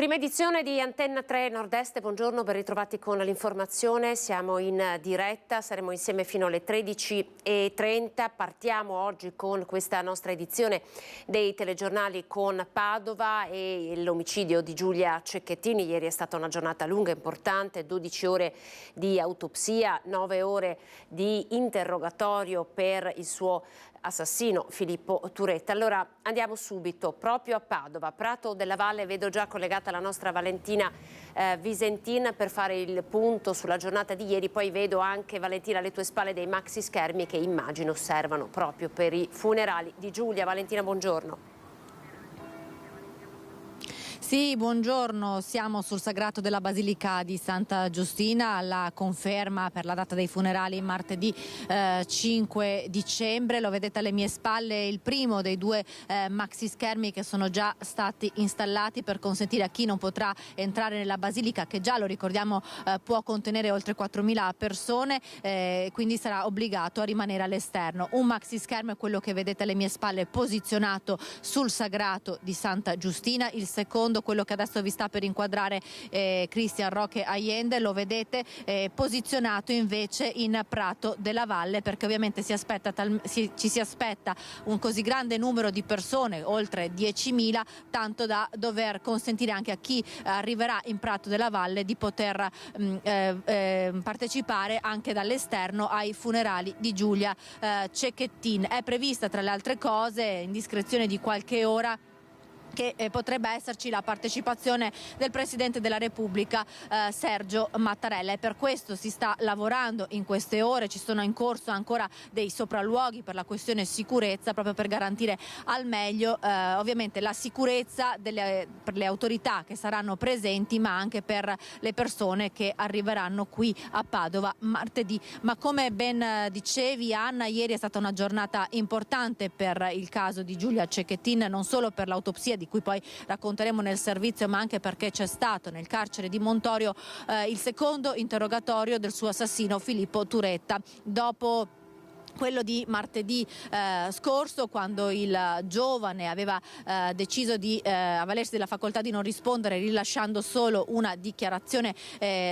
Prima edizione di Antenna 3 Nord-Est, buongiorno, ben ritrovati con l'informazione, siamo in diretta, saremo insieme fino alle 13:30, partiamo oggi con questa nostra edizione dei telegiornali con Padova e l'omicidio di Giulia Cecchettini. Ieri è stata una giornata lunga, importante, 12 ore di autopsia, 9 ore di interrogatorio per il suo assassino Filippo Turetta. Allora andiamo subito proprio a Padova, Prato della Valle, vedo già collegata la nostra Valentina Visentin per fare il punto sulla giornata di ieri, poi vedo anche Valentina alle tue spalle dei maxi schermi che immagino servano proprio per i funerali di Giulia. Valentina, buongiorno. Sì, buongiorno, siamo sul sagrato della Basilica di Santa Giustina, la conferma per la data dei funerali martedì 5 dicembre, lo vedete alle mie spalle, il primo dei due maxi schermi che sono già stati installati per consentire a chi non potrà entrare nella Basilica, che già lo ricordiamo può contenere oltre 4.000 persone, quindi sarà obbligato a rimanere all'esterno. Un maxi schermo è quello che vedete alle mie spalle posizionato sul sagrato di Santa Giustina, il secondo, quello che adesso vi sta per inquadrare Cristian Roque Allende, lo vedete posizionato invece in Prato della Valle, perché ovviamente ci si aspetta un così grande numero di persone, oltre 10.000, tanto da dover consentire anche a chi arriverà in Prato della Valle di poter partecipare anche dall'esterno ai funerali di Giulia Cecchettin. È prevista, tra le altre cose, in discrezione di qualche ora, che potrebbe esserci la partecipazione del Presidente della Repubblica Sergio Mattarella, e per questo si sta lavorando in queste ore. Ci sono in corso ancora dei sopralluoghi per la questione sicurezza, proprio per garantire al meglio ovviamente la sicurezza per le autorità che saranno presenti, ma anche per le persone che arriveranno qui a Padova martedì. Ma come ben dicevi, Anna, ieri è stata una giornata importante per il caso di Giulia Cecchettin, non solo per l'autopsia di cui poi racconteremo nel servizio, ma anche perché c'è stato nel carcere di Montorio il secondo interrogatorio del suo assassino Filippo Turetta. Dopo quello di martedì scorso, quando il giovane aveva deciso di avvalersi della facoltà di non rispondere, rilasciando solo una dichiarazione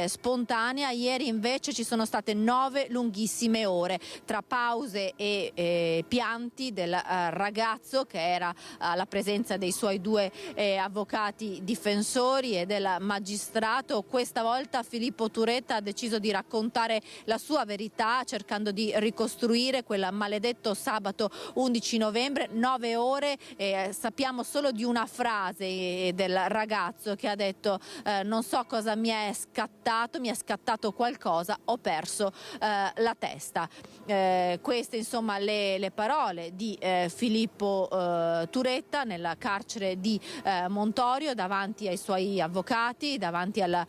spontanea, ieri invece ci sono state 9 lunghissime ore tra pause e pianti del ragazzo, che era alla presenza dei suoi due avvocati difensori e del magistrato. Questa volta Filippo Turetta ha deciso di raccontare la sua verità, cercando di ricostruire quel maledetto sabato 11 novembre, 9 ore, sappiamo solo di una frase del ragazzo che ha detto non so cosa mi è scattato qualcosa, ho perso la testa. Queste insomma le parole di Filippo Turetta nel carcere di Montorio, davanti ai suoi avvocati, davanti al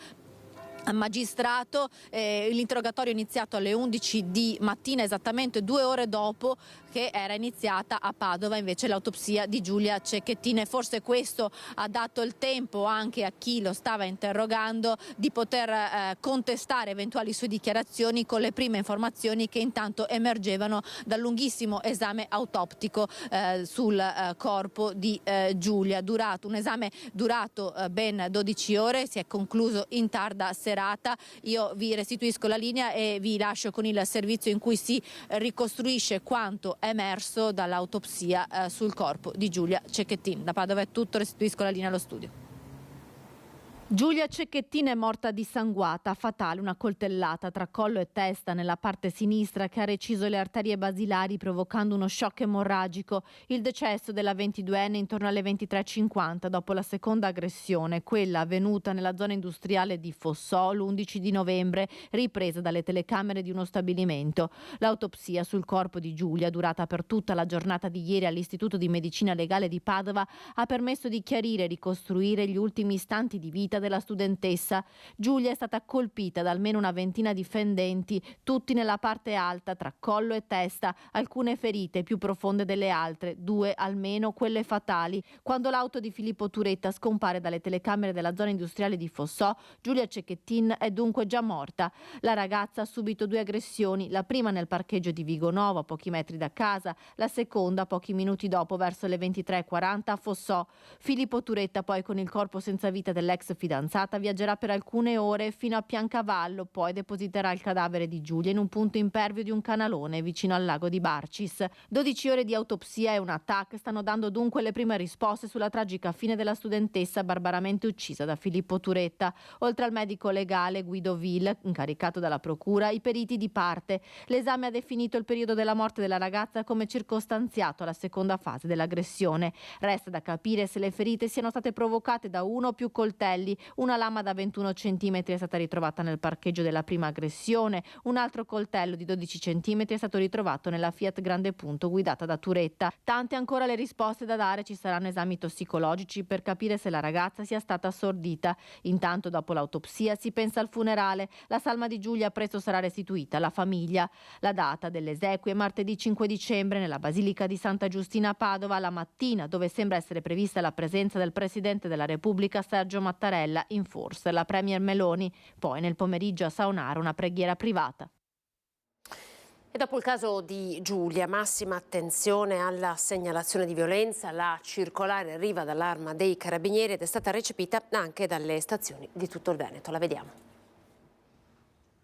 magistrato. L'interrogatorio è iniziato alle 11 di mattina, esattamente 2 ore dopo che era iniziata a Padova invece l'autopsia di Giulia Cecchettin, e forse questo ha dato il tempo anche a chi lo stava interrogando di poter contestare eventuali sue dichiarazioni con le prime informazioni che intanto emergevano dal lunghissimo esame autoptico sul corpo di Giulia. Un esame durato ben 12 ore, si è concluso in tarda serata. Io vi restituisco la linea e vi lascio con il servizio in cui si ricostruisce quanto è emerso dall'autopsia sul corpo di Giulia Cecchettin. Da Padova è tutto, restituisco la linea allo studio. Giulia Cecchettin è morta dissanguata, fatale una coltellata tra collo e testa nella parte sinistra che ha reciso le arterie basilari, provocando uno shock emorragico. Il decesso della 22enne intorno alle 23:50 dopo la seconda aggressione, quella avvenuta nella zona industriale di Fossò l'11 di novembre, ripresa dalle telecamere di uno stabilimento. L'autopsia sul corpo di Giulia, durata per tutta la giornata di ieri all'Istituto di Medicina Legale di Padova, ha permesso di chiarire e ricostruire gli ultimi istanti di vita vita della studentessa. Giulia è stata colpita da almeno una ventina di fendenti, tutti nella parte alta tra collo e testa, alcune ferite più profonde delle altre, 2 almeno quelle fatali. Quando l'auto di Filippo Turetta scompare dalle telecamere della zona industriale di Fossò, Giulia Cecchettin è dunque già morta. La ragazza ha subito 2 aggressioni, la prima nel parcheggio di Vigonovo, a pochi metri da casa, la seconda pochi minuti dopo verso le 23:40 a Fossò. Filippo Turetta poi, con il corpo senza vita dell'ex fidanzata, viaggerà per alcune ore fino a Piancavallo, poi depositerà il cadavere di Giulia in un punto impervio di un canalone vicino al lago di Barcis. 12 ore di autopsia e un TAC stanno dando dunque le prime risposte sulla tragica fine della studentessa barbaramente uccisa da Filippo Turetta. Oltre al medico legale Guido Vil, incaricato dalla procura, i periti di parte. L'esame ha definito il periodo della morte della ragazza come circostanziato alla seconda fase dell'aggressione. Resta da capire se le ferite siano state provocate da uno o più coltelli. Una lama da 21 cm è stata ritrovata nel parcheggio della prima aggressione, un altro coltello di 12 cm è stato ritrovato nella Fiat Grande Punto guidata da Turetta. Tante ancora le risposte da dare, ci saranno esami tossicologici per capire se la ragazza sia stata assordita. Intanto, dopo l'autopsia, si pensa al funerale. La salma di Giulia presto sarà restituita alla famiglia. La data delle esequie è martedì 5 dicembre nella Basilica di Santa Giustina a Padova, la mattina, dove sembra essere prevista la presenza del Presidente della Repubblica Sergio Mattarella, in forse la Premier Meloni, poi nel pomeriggio a Saonara una preghiera privata. E dopo il caso di Giulia, massima attenzione alla segnalazione di violenza. La circolare arriva dall'Arma dei Carabinieri ed è stata recepita anche dalle stazioni di tutto il Veneto. La vediamo.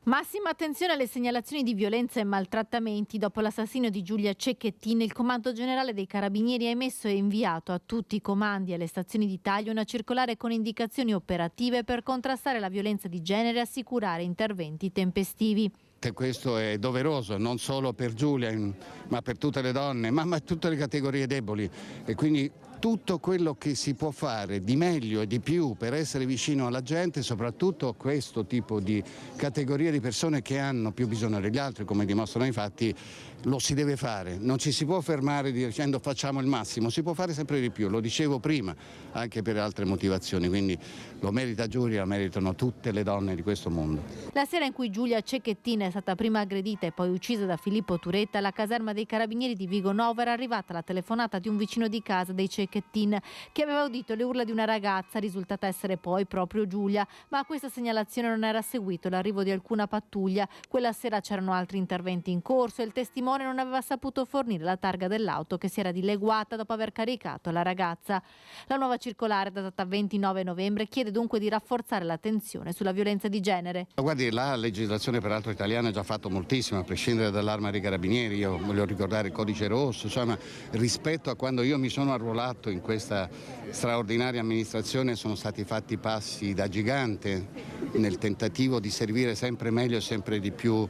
Massima attenzione alle segnalazioni di violenza e maltrattamenti. Dopo l'assassinio di Giulia Cecchettin, il Comando Generale dei Carabinieri ha emesso e inviato a tutti i comandi e alle stazioni d'Italia una circolare con indicazioni operative per contrastare la violenza di genere e assicurare interventi tempestivi. Questo è doveroso non solo per Giulia, ma per tutte le donne, ma tutte le categorie deboli, e quindi tutto quello che si può fare di meglio e di più per essere vicino alla gente, soprattutto a questo tipo di categorie di persone che hanno più bisogno degli altri, come dimostrano i fatti, lo si deve fare. Non ci si può fermare dicendo facciamo il massimo, si può fare sempre di più, lo dicevo prima, anche per altre motivazioni, quindi lo merita Giulia, lo meritano tutte le donne di questo mondo. La sera in cui Giulia Cecchettin è stata prima aggredita e poi uccisa da Filippo Turetta, alla caserma dei Carabinieri di Vigonovo era arrivata la telefonata di un vicino di casa dei Cecchettin che aveva udito le urla di una ragazza, risultata essere poi proprio Giulia, ma a questa segnalazione non era seguito l'arrivo di alcuna pattuglia. Quella sera c'erano altri interventi in corso e il testimone non aveva saputo fornire la targa dell'auto che si era dileguata dopo aver caricato la ragazza. La nuova circolare, datata 29 novembre, chiede dunque di rafforzare l'attenzione sulla violenza di genere. Guardi, la legislazione peraltro italiana ha già fatto moltissimo, a prescindere dall'Arma dei Carabinieri. Io voglio ricordare il Codice Rosso, insomma, rispetto a quando io mi sono arruolato in questa straordinaria amministrazione sono stati fatti passi da gigante nel tentativo di servire sempre meglio e sempre di più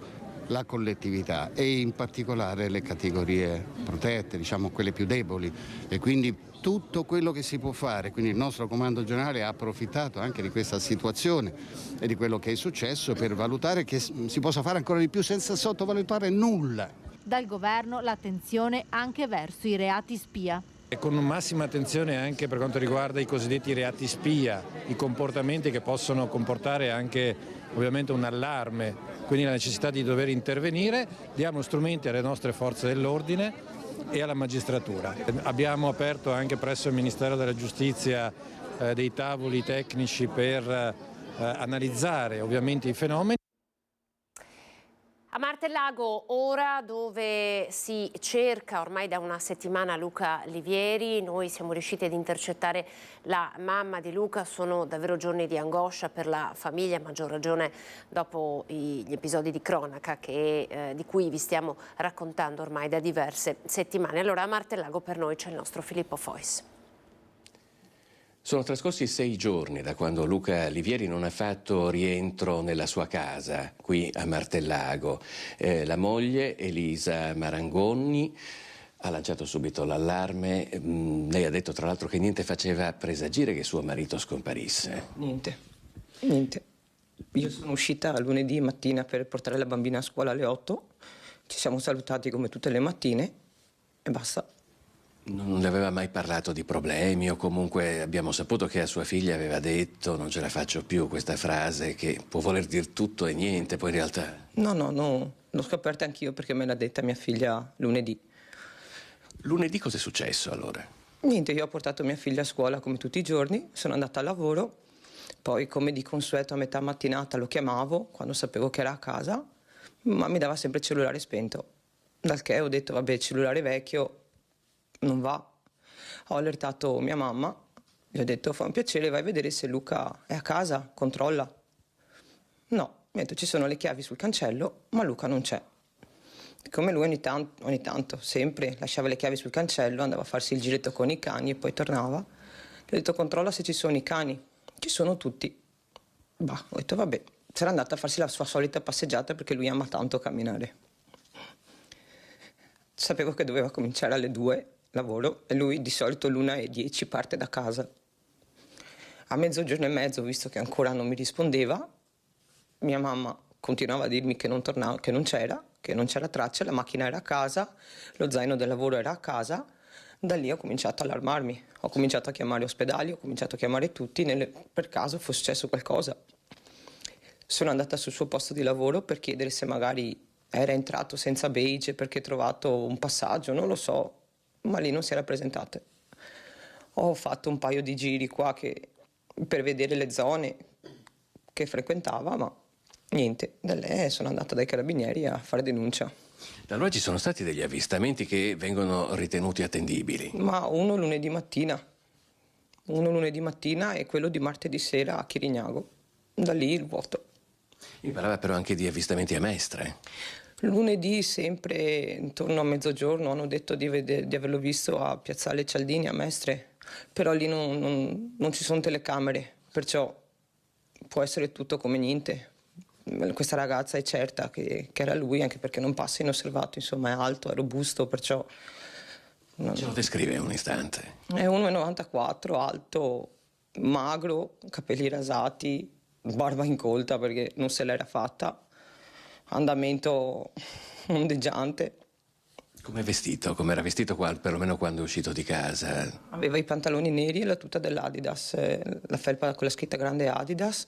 la collettività e in particolare le categorie protette, diciamo quelle più deboli, e quindi tutto quello che si può fare. Quindi il nostro Comando Generale ha approfittato anche di questa situazione e di quello che è successo per valutare che si possa fare ancora di più senza sottovalutare nulla. Dal governo l'attenzione anche verso i reati spia. E con massima attenzione anche per quanto riguarda i cosiddetti reati spia, i comportamenti che possono comportare anche ovviamente un allarme, quindi la necessità di dover intervenire. Diamo strumenti alle nostre forze dell'ordine e alla magistratura. Abbiamo aperto anche presso il Ministero della Giustizia dei tavoli tecnici per analizzare ovviamente i fenomeni. A Martellago, ora, dove si cerca ormai da una settimana Luca Livieri, noi siamo riusciti ad intercettare la mamma di Luca. Sono davvero giorni di angoscia per la famiglia, a maggior ragione dopo gli episodi di cronaca di cui vi stiamo raccontando ormai da diverse settimane. Allora a Martellago per noi c'è il nostro Filippo Fois. Sono trascorsi 6 giorni da quando Luca Livieri non ha fatto rientro nella sua casa, qui a Martellago. La moglie, Elisa Marangoni, ha lanciato subito l'allarme. Lei ha detto tra l'altro che niente faceva presagire che suo marito scomparisse. Niente. Io sono uscita lunedì mattina per portare la bambina a scuola alle 8. Ci siamo salutati come tutte le mattine e basta. Non le aveva mai parlato di problemi o comunque abbiamo saputo che a sua figlia aveva detto non ce la faccio più, questa frase che può voler dire tutto e niente, poi in realtà... No, l'ho scoperta anch'io perché me l'ha detta mia figlia lunedì. Lunedì cosa è successo allora? Niente, io ho portato mia figlia a scuola come tutti i giorni, sono andata al lavoro, poi come di consueto a metà mattinata lo chiamavo quando sapevo che era a casa, ma mi dava sempre il cellulare spento. Dal che ho detto, vabbè, il cellulare vecchio non va. Ho allertato mia mamma, gli ho detto, fa un piacere, vai a vedere se Luca è a casa, controlla. No, mi ha detto, ci sono le chiavi sul cancello, ma Luca non c'è. Come lui ogni tanto, sempre, lasciava le chiavi sul cancello, andava a farsi il giretto con i cani e poi tornava. Gli ho detto, controlla se ci sono i cani. Ci sono tutti. Bah, ho detto, vabbè, sarà andata a farsi la sua solita passeggiata perché lui ama tanto camminare. Sapevo che doveva cominciare alle 2 lavoro e lui di solito l'1:10 parte da casa. A mezzogiorno e mezzo, visto che ancora non mi rispondeva, mia mamma continuava a dirmi che non tornava, che non c'era traccia, la macchina era a casa, lo zaino del lavoro era a casa. Da lì ho cominciato a allarmarmi, ho cominciato a chiamare ospedali, ho cominciato a chiamare tutti per caso fosse successo qualcosa. Sono andata sul suo posto di lavoro per chiedere se magari era entrato senza badge perché ha trovato un passaggio, non lo so, ma lì non si era presentato. Ho fatto un paio di giri qua per vedere le zone che frequentava, ma niente. Da lì sono andata dai carabinieri a fare denuncia. Da allora ci sono stati degli avvistamenti che vengono ritenuti attendibili. Ma uno lunedì mattina e quello di martedì sera a Chirignago. Da lì il vuoto. Mi parlava però anche di avvistamenti a Mestre. Lunedì, sempre intorno a mezzogiorno, hanno detto di averlo visto a Piazzale Cialdini, a Mestre, però lì non ci sono telecamere, perciò può essere tutto come niente. Questa ragazza è certa che era lui, anche perché non passa inosservato, insomma è alto, è robusto, perciò... Ce lo descrive un istante. È 1,94, alto, magro, capelli rasati, barba incolta perché non se l'era fatta, andamento ondeggiante. Come vestito? Come era vestito perlomeno quando è uscito di casa? Aveva i pantaloni neri e la tuta dell'Adidas, la felpa con la scritta grande Adidas,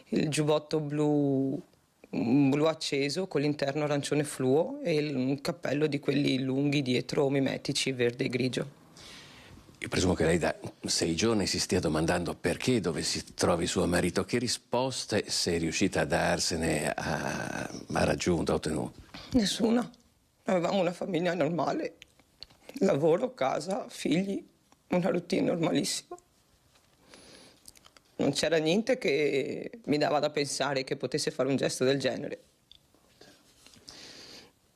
il giubbotto blu acceso con l'interno arancione fluo e un cappello di quelli lunghi dietro mimetici, verde e grigio. Io presumo che lei da 6 giorni si stia domandando perché, dove si trovi suo marito, che risposte sei riuscita a darsene, ha raggiunto, ha ottenuto? Nessuna. Avevamo una famiglia normale, lavoro, casa, figli, una routine normalissima. Non c'era niente che mi dava da pensare che potesse fare un gesto del genere.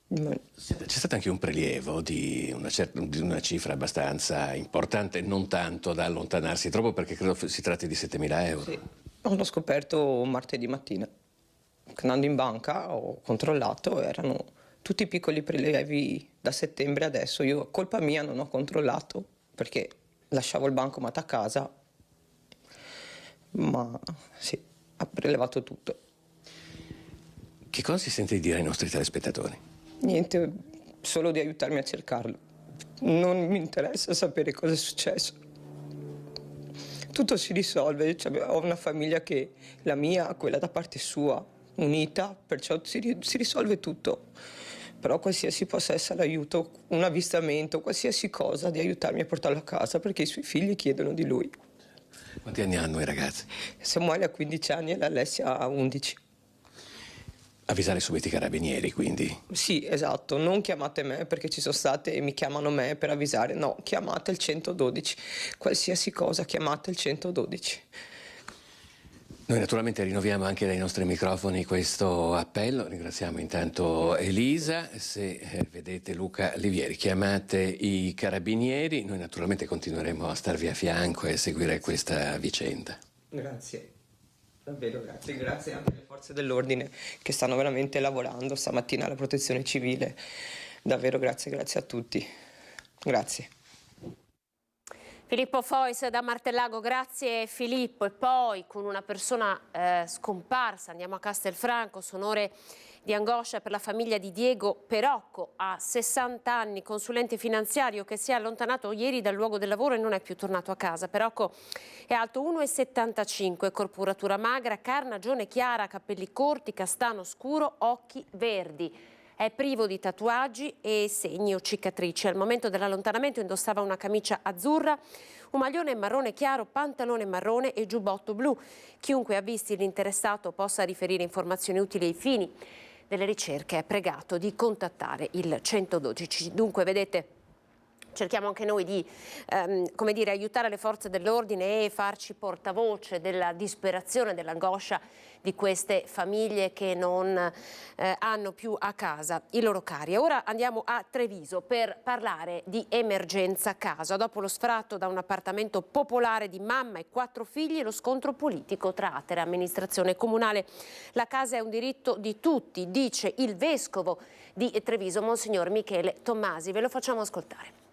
C'è stato anche un prelievo di una cifra abbastanza importante, non tanto da allontanarsi troppo, perché credo si tratti di 7.000 euro. Sì, l'ho scoperto martedì mattina. Andando in banca ho controllato, erano tutti piccoli prelievi da settembre adesso. Io, colpa mia, non ho controllato perché lasciavo il bancomat a casa, ma sì, ha prelevato tutto. Che cosa si sente di dire ai nostri telespettatori? Niente, solo di aiutarmi a cercarlo. Non mi interessa sapere cosa è successo. Tutto si risolve, cioè, ho una famiglia che la mia, quella da parte sua, unita, perciò si risolve tutto. Però qualsiasi possa essere l'aiuto, un avvistamento, qualsiasi cosa di aiutarmi a portarlo a casa, perché i suoi figli chiedono di lui. Quanti anni hanno i ragazzi? Samuele ha 15 anni e l'Alessia ha 11. Avvisare subito i carabinieri, quindi? Sì, esatto, non chiamate me perché ci sono state e mi chiamano me per avvisare, no, chiamate il 112, qualsiasi cosa chiamate il 112. Noi naturalmente rinnoviamo anche dai nostri microfoni questo appello, ringraziamo intanto Elisa, se vedete Luca Livieri chiamate i carabinieri, noi naturalmente continueremo a starvi a fianco e a seguire questa vicenda. Grazie. Davvero grazie anche alle forze dell'ordine che stanno veramente lavorando stamattina alla protezione civile. Davvero grazie a tutti. Grazie. Filippo Fois da Martellago, grazie Filippo. E poi con una persona scomparsa andiamo a Castelfranco, sonore di angoscia per la famiglia di Diego Perocco, a 60 anni, consulente finanziario che si è allontanato ieri dal luogo del lavoro e non è più tornato a casa. Perocco è alto 1,75, corporatura magra, carnagione chiara, capelli corti, castano scuro, occhi verdi. È privo di tatuaggi e segni o cicatrici. Al momento dell'allontanamento indossava una camicia azzurra, un maglione marrone chiaro, pantalone marrone e giubbotto blu. Chiunque avvisti l'interessato possa riferire informazioni utili ai fini delle ricerche è pregato di contattare il 112. Dunque, vedete, cerchiamo anche noi di come dire, aiutare le forze dell'ordine e farci portavoce della disperazione, dell'angoscia di queste famiglie che non hanno più a casa i loro cari. Ora andiamo a Treviso per parlare di emergenza casa. Dopo lo sfratto da un appartamento popolare di mamma e 4 figli, lo scontro politico tra ATER e amministrazione comunale. La casa è un diritto di tutti, dice il vescovo di Treviso, Monsignor Michele Tommasi. Ve lo facciamo ascoltare.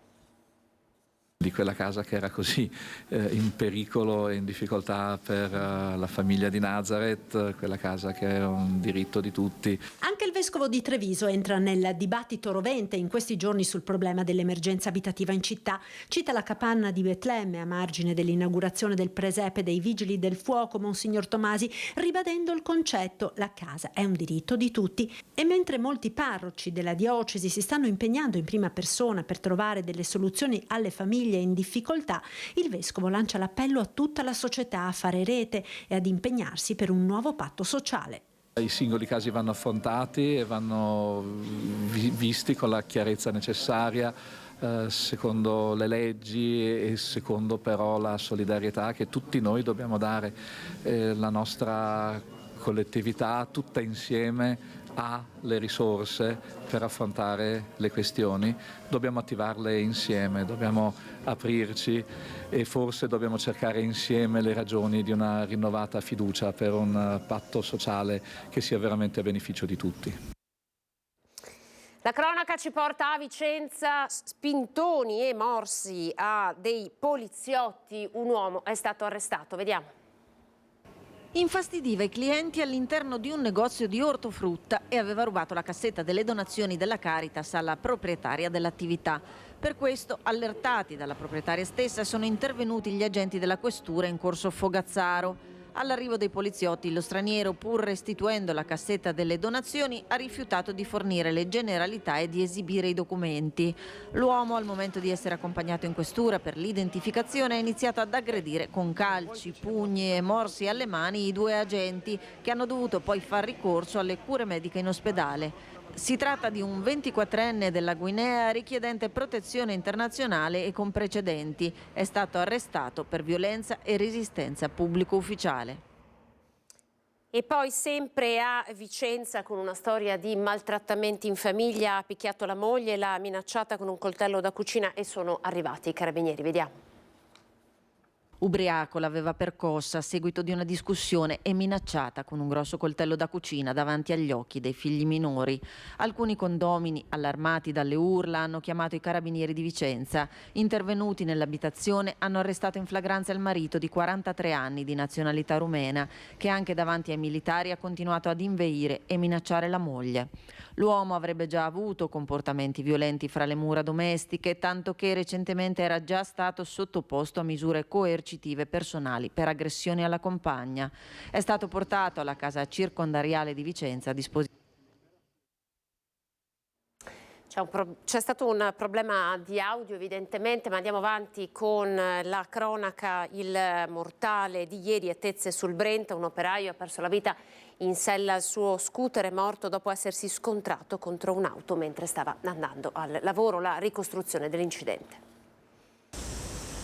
Di quella casa che era così in pericolo e in difficoltà per la famiglia di Nazareth, quella casa che è un diritto di tutti. Anche il vescovo di Treviso entra nel dibattito rovente in questi giorni sul problema dell'emergenza abitativa in città. Cita la capanna di Betlemme a margine dell'inaugurazione del presepe dei Vigili del Fuoco, Monsignor Tommasi, ribadendo il concetto: la casa è un diritto di tutti. E mentre molti parroci della diocesi si stanno impegnando in prima persona per trovare delle soluzioni alle famiglie in difficoltà, il vescovo lancia l'appello a tutta la società a fare rete e ad impegnarsi per un nuovo patto sociale. I singoli casi vanno affrontati e vanno visti con la chiarezza necessaria, secondo le leggi e secondo però la solidarietà che tutti noi dobbiamo dare. La nostra collettività tutta insieme ha le risorse per affrontare le questioni, dobbiamo attivarle insieme, dobbiamo aprirci e forse dobbiamo cercare insieme le ragioni di una rinnovata fiducia per un patto sociale che sia veramente a beneficio di tutti. La cronaca ci porta a Vicenza, spintoni e morsi a dei poliziotti, un uomo è stato arrestato, vediamo. Infastidiva i clienti all'interno di un negozio di ortofrutta e aveva rubato la cassetta delle donazioni della Caritas alla proprietaria dell'attività. Per questo, allertati dalla proprietaria stessa, sono intervenuti gli agenti della questura in corso Fogazzaro. All'arrivo dei poliziotti, lo straniero, pur restituendo la cassetta delle donazioni, ha rifiutato di fornire le generalità e di esibire i documenti. L'uomo, al momento di essere accompagnato in questura per l'identificazione, ha iniziato ad aggredire con calci, pugni e morsi alle mani i 2 agenti, che hanno dovuto poi far ricorso alle cure mediche in ospedale. Si tratta di un 24enne della Guinea richiedente protezione internazionale e con precedenti. È stato arrestato per violenza e resistenza pubblico ufficiale. E poi sempre a Vicenza, con una storia di maltrattamenti in famiglia, ha picchiato la moglie, l'ha minacciata con un coltello da cucina e sono arrivati i carabinieri. Vediamo. Ubriaco l'aveva percossa a seguito di una discussione e minacciata con un grosso coltello da cucina davanti agli occhi dei figli minori. Alcuni condomini, allarmati dalle urla, hanno chiamato i carabinieri di Vicenza. Intervenuti nell'abitazione, hanno arrestato in flagranza il marito di 43 anni di nazionalità rumena, che anche davanti ai militari ha continuato ad inveire e minacciare la moglie. L'uomo avrebbe già avuto comportamenti violenti fra le mura domestiche, tanto che recentemente era già stato sottoposto a misure coercitive personali per aggressioni alla compagna. È stato portato alla casa circondariale di Vicenza a disposizione. C'è stato un problema di audio evidentemente, ma andiamo avanti con la cronaca. Il mortale di ieri a Tezze sul Brenta, un operaio ha perso la vita in sella al suo scooter, è morto dopo essersi scontrato contro un'auto mentre stava andando al lavoro. La ricostruzione dell'incidente.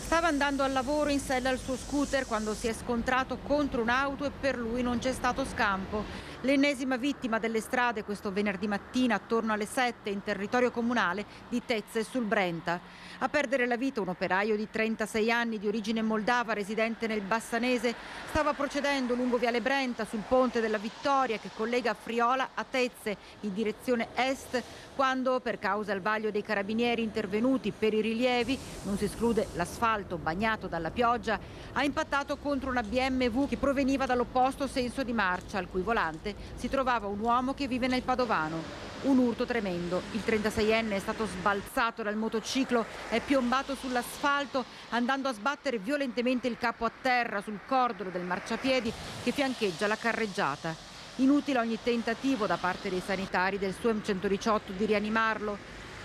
Stava andando al lavoro in sella al suo scooter quando si è scontrato contro un'auto e per lui non c'è stato scampo. L'ennesima vittima delle strade questo venerdì mattina attorno alle 7 in territorio comunale di Tezze sul Brenta. A perdere la vita un operaio di 36 anni di origine moldava residente nel Bassanese. Stava procedendo lungo Viale Brenta sul ponte della Vittoria che collega Friola a Tezze in direzione est, quando per causa al vaglio dei carabinieri intervenuti per i rilievi, non si esclude l'asfalto bagnato dalla pioggia, ha impattato contro una BMW che proveniva dall'opposto senso di marcia, al cui volante si trovava un uomo che vive nel Padovano. Un urto tremendo. Il 36enne è stato sbalzato dal motociclo, è piombato sull'asfalto andando a sbattere violentemente il capo a terra sul cordolo del marciapiedi che fiancheggia la carreggiata. Inutile ogni tentativo da parte dei sanitari del SUEM 118 di rianimarlo.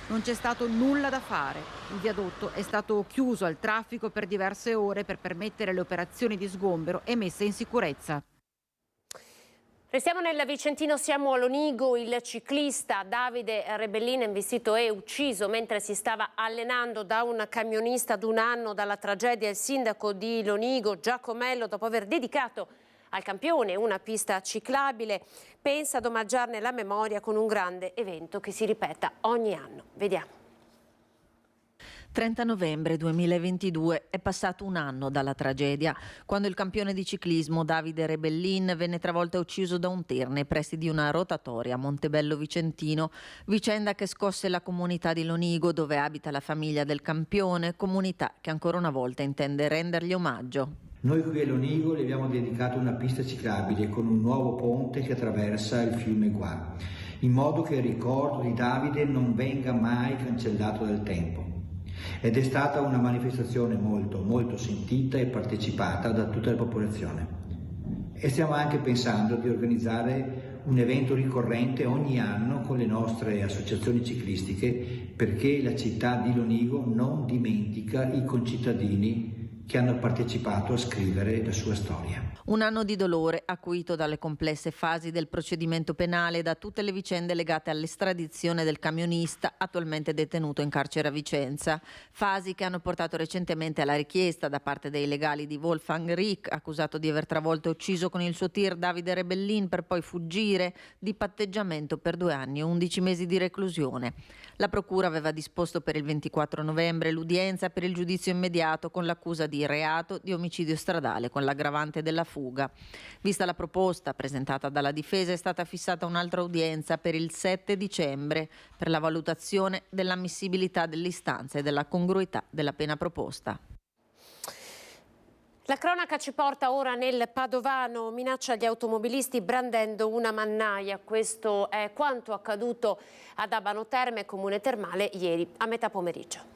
Non c'è stato nulla da fare. Il viadotto è stato chiuso al traffico per diverse ore per permettere le operazioni di sgombero e messa in sicurezza. Restiamo nel Vicentino, siamo a Lonigo. Il ciclista Davide Rebellin, investito e ucciso mentre si stava allenando da un camionista ad un anno dalla tragedia. Il sindaco di Lonigo, Giacomello, dopo aver dedicato al campione una pista ciclabile, pensa ad omaggiarne la memoria con un grande evento che si ripeta ogni anno. Vediamo. 30 novembre 2022 è passato un anno dalla tragedia, quando il campione di ciclismo Davide Rebellin venne travolto e ucciso da un ter nei pressi di una rotatoria a Montebello Vicentino, vicenda che scosse la comunità di Lonigo, dove abita la famiglia del campione, comunità che ancora una volta intende rendergli omaggio. Noi qui a Lonigo le abbiamo dedicato una pista ciclabile con un nuovo ponte che attraversa il fiume Guà, in modo che il ricordo di Davide non venga mai cancellato dal tempo. Ed è stata una manifestazione molto sentita e partecipata da tutta la popolazione. E stiamo anche pensando di organizzare un evento ricorrente ogni anno con le nostre associazioni ciclistiche, perché la città di Lonigo non dimentica i concittadini che hanno partecipato a scrivere la sua storia. Un anno di dolore acuito dalle complesse fasi del procedimento penale e da tutte le vicende legate all'estradizione del camionista attualmente detenuto in carcere a Vicenza. Fasi che hanno portato recentemente alla richiesta da parte dei legali di Wolfgang Rieck, accusato di aver travolto e ucciso con il suo tir Davide Rebellin per poi fuggire, di patteggiamento per 2 anni e 11 mesi di reclusione. La procura aveva disposto per il 24 novembre l'udienza per il giudizio immediato con l'accusa di reato di omicidio stradale con l'aggravante della fuga. Vista la proposta presentata dalla difesa, è stata fissata un'altra udienza per il 7 dicembre per la valutazione dell'ammissibilità dell'istanza e della congruità della pena proposta. La cronaca ci porta ora nel Padovano, minaccia gli automobilisti brandendo una mannaia. Questo è quanto accaduto ad Abano Terme, comune termale, ieri a metà pomeriggio.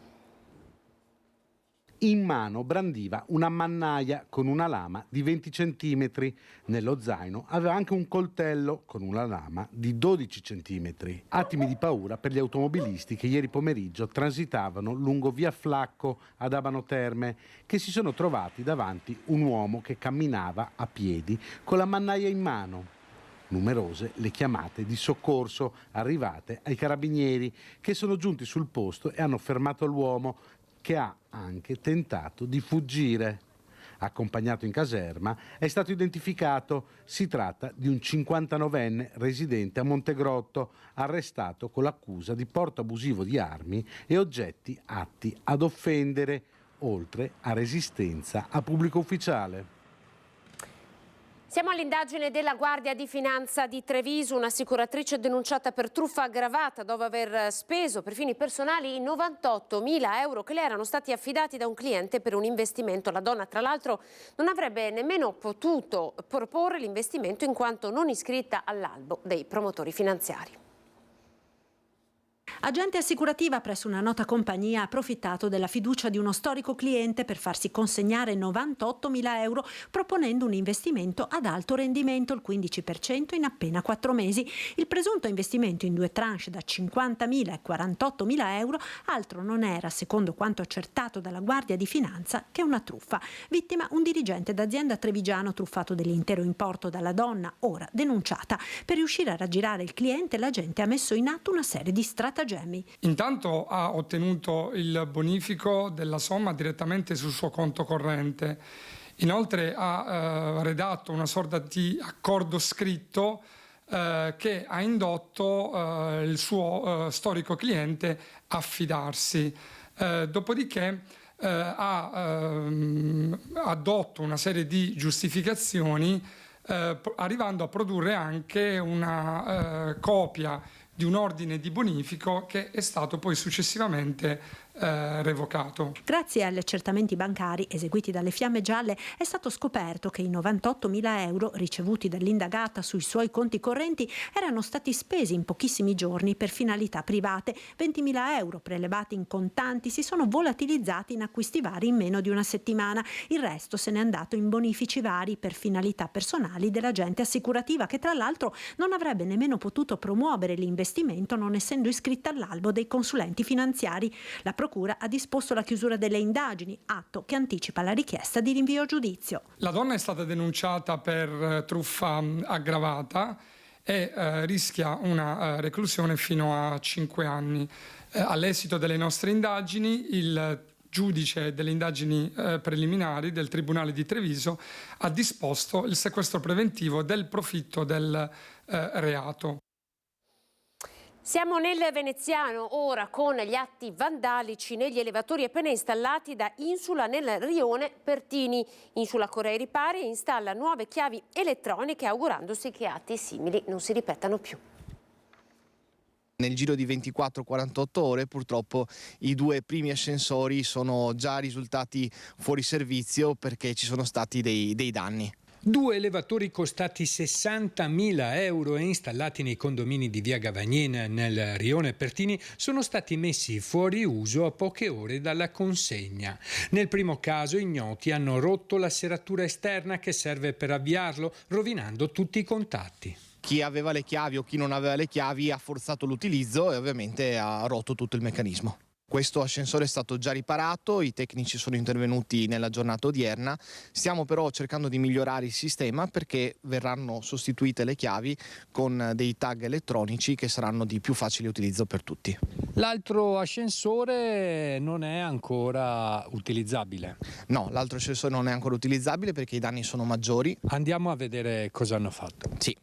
In mano brandiva una mannaia con una lama di 20 centimetri. Nello zaino aveva anche un coltello con una lama di 12 centimetri. Attimi di paura per gli automobilisti che ieri pomeriggio transitavano lungo via Flacco ad Abano Terme, che si sono trovati davanti un uomo che camminava a piedi con la mannaia in mano. Numerose le chiamate di soccorso arrivate ai carabinieri, che sono giunti sul posto e hanno fermato l'uomo, che ha anche tentato di fuggire. Accompagnato in caserma, è stato identificato. Si tratta di un 59enne residente a Montegrotto, arrestato con l'accusa di porto abusivo di armi e oggetti atti ad offendere, oltre a resistenza a pubblico ufficiale. Siamo all'indagine della Guardia di Finanza di Treviso, un'assicuratrice denunciata per truffa aggravata dopo aver speso per fini personali i 98.000 euro che le erano stati affidati da un cliente per un investimento. La donna, tra l'altro, non avrebbe nemmeno potuto proporre l'investimento in quanto non iscritta all'albo dei promotori finanziari. Agente assicurativa presso una nota compagnia ha approfittato della fiducia di uno storico cliente per farsi consegnare 98.000 euro proponendo un investimento ad alto rendimento, il 15% in appena 4 mesi. Il presunto investimento in 2 tranche da 50.000 e 48.000 euro altro non era, secondo quanto accertato dalla Guardia di Finanza, che una truffa. Vittima un dirigente d'azienda trevigiano truffato dell'intero importo dalla donna, ora denunciata. Per riuscire a raggirare il cliente, l'agente ha messo in atto una serie di stratagemmi. Intanto ha ottenuto il bonifico della somma direttamente sul suo conto corrente. Inoltre ha redatto una sorta di accordo scritto che ha indotto il suo storico cliente a fidarsi. Dopodiché ha addotto una serie di giustificazioni, arrivando a produrre anche una copia di un ordine di bonifico che è stato poi successivamente revocato. Grazie agli accertamenti bancari eseguiti dalle Fiamme Gialle è stato scoperto che i 98.000 euro ricevuti dall'indagata sui suoi conti correnti erano stati spesi in pochissimi giorni per finalità private. 20.000 euro prelevati in contanti si sono volatilizzati in acquisti vari in meno di una settimana. Il resto se n'è andato in bonifici vari per finalità personali dell'agente assicurativa, che tra l'altro non avrebbe nemmeno potuto promuovere l'investimento non essendo iscritta all'albo dei consulenti finanziari. La Procura ha disposto la chiusura delle indagini, atto che anticipa la richiesta di rinvio a giudizio. La donna è stata denunciata per truffa aggravata e rischia una reclusione fino a 5 anni. All'esito delle nostre indagini, il giudice delle indagini preliminari del Tribunale di Treviso ha disposto il sequestro preventivo del profitto del reato. Siamo nel veneziano ora con gli atti vandalici negli elevatori appena installati da Insula nel rione Pertini. Insula corre ai ripari e installa nuove chiavi elettroniche, augurandosi che atti simili non si ripetano più. Nel giro di 24-48 ore purtroppo i 2 primi ascensori sono già risultati fuori servizio perché ci sono stati dei danni. 2 elevatori costati 60.000 euro e installati nei condomini di via Gavagnin nel rione Pertini sono stati messi fuori uso a poche ore dalla consegna. Nel primo caso ignoti hanno rotto la serratura esterna che serve per avviarlo, rovinando tutti i contatti. Chi aveva le chiavi o chi non aveva le chiavi ha forzato l'utilizzo e ovviamente ha rotto tutto il meccanismo. Questo ascensore è stato già riparato, i tecnici sono intervenuti nella giornata odierna, stiamo però cercando di migliorare il sistema perché verranno sostituite le chiavi con dei tag elettronici che saranno di più facile utilizzo per tutti. L'altro ascensore non è ancora utilizzabile? No, l'altro ascensore non è ancora utilizzabile perché i danni sono maggiori. Andiamo a vedere cosa hanno fatto. Sì.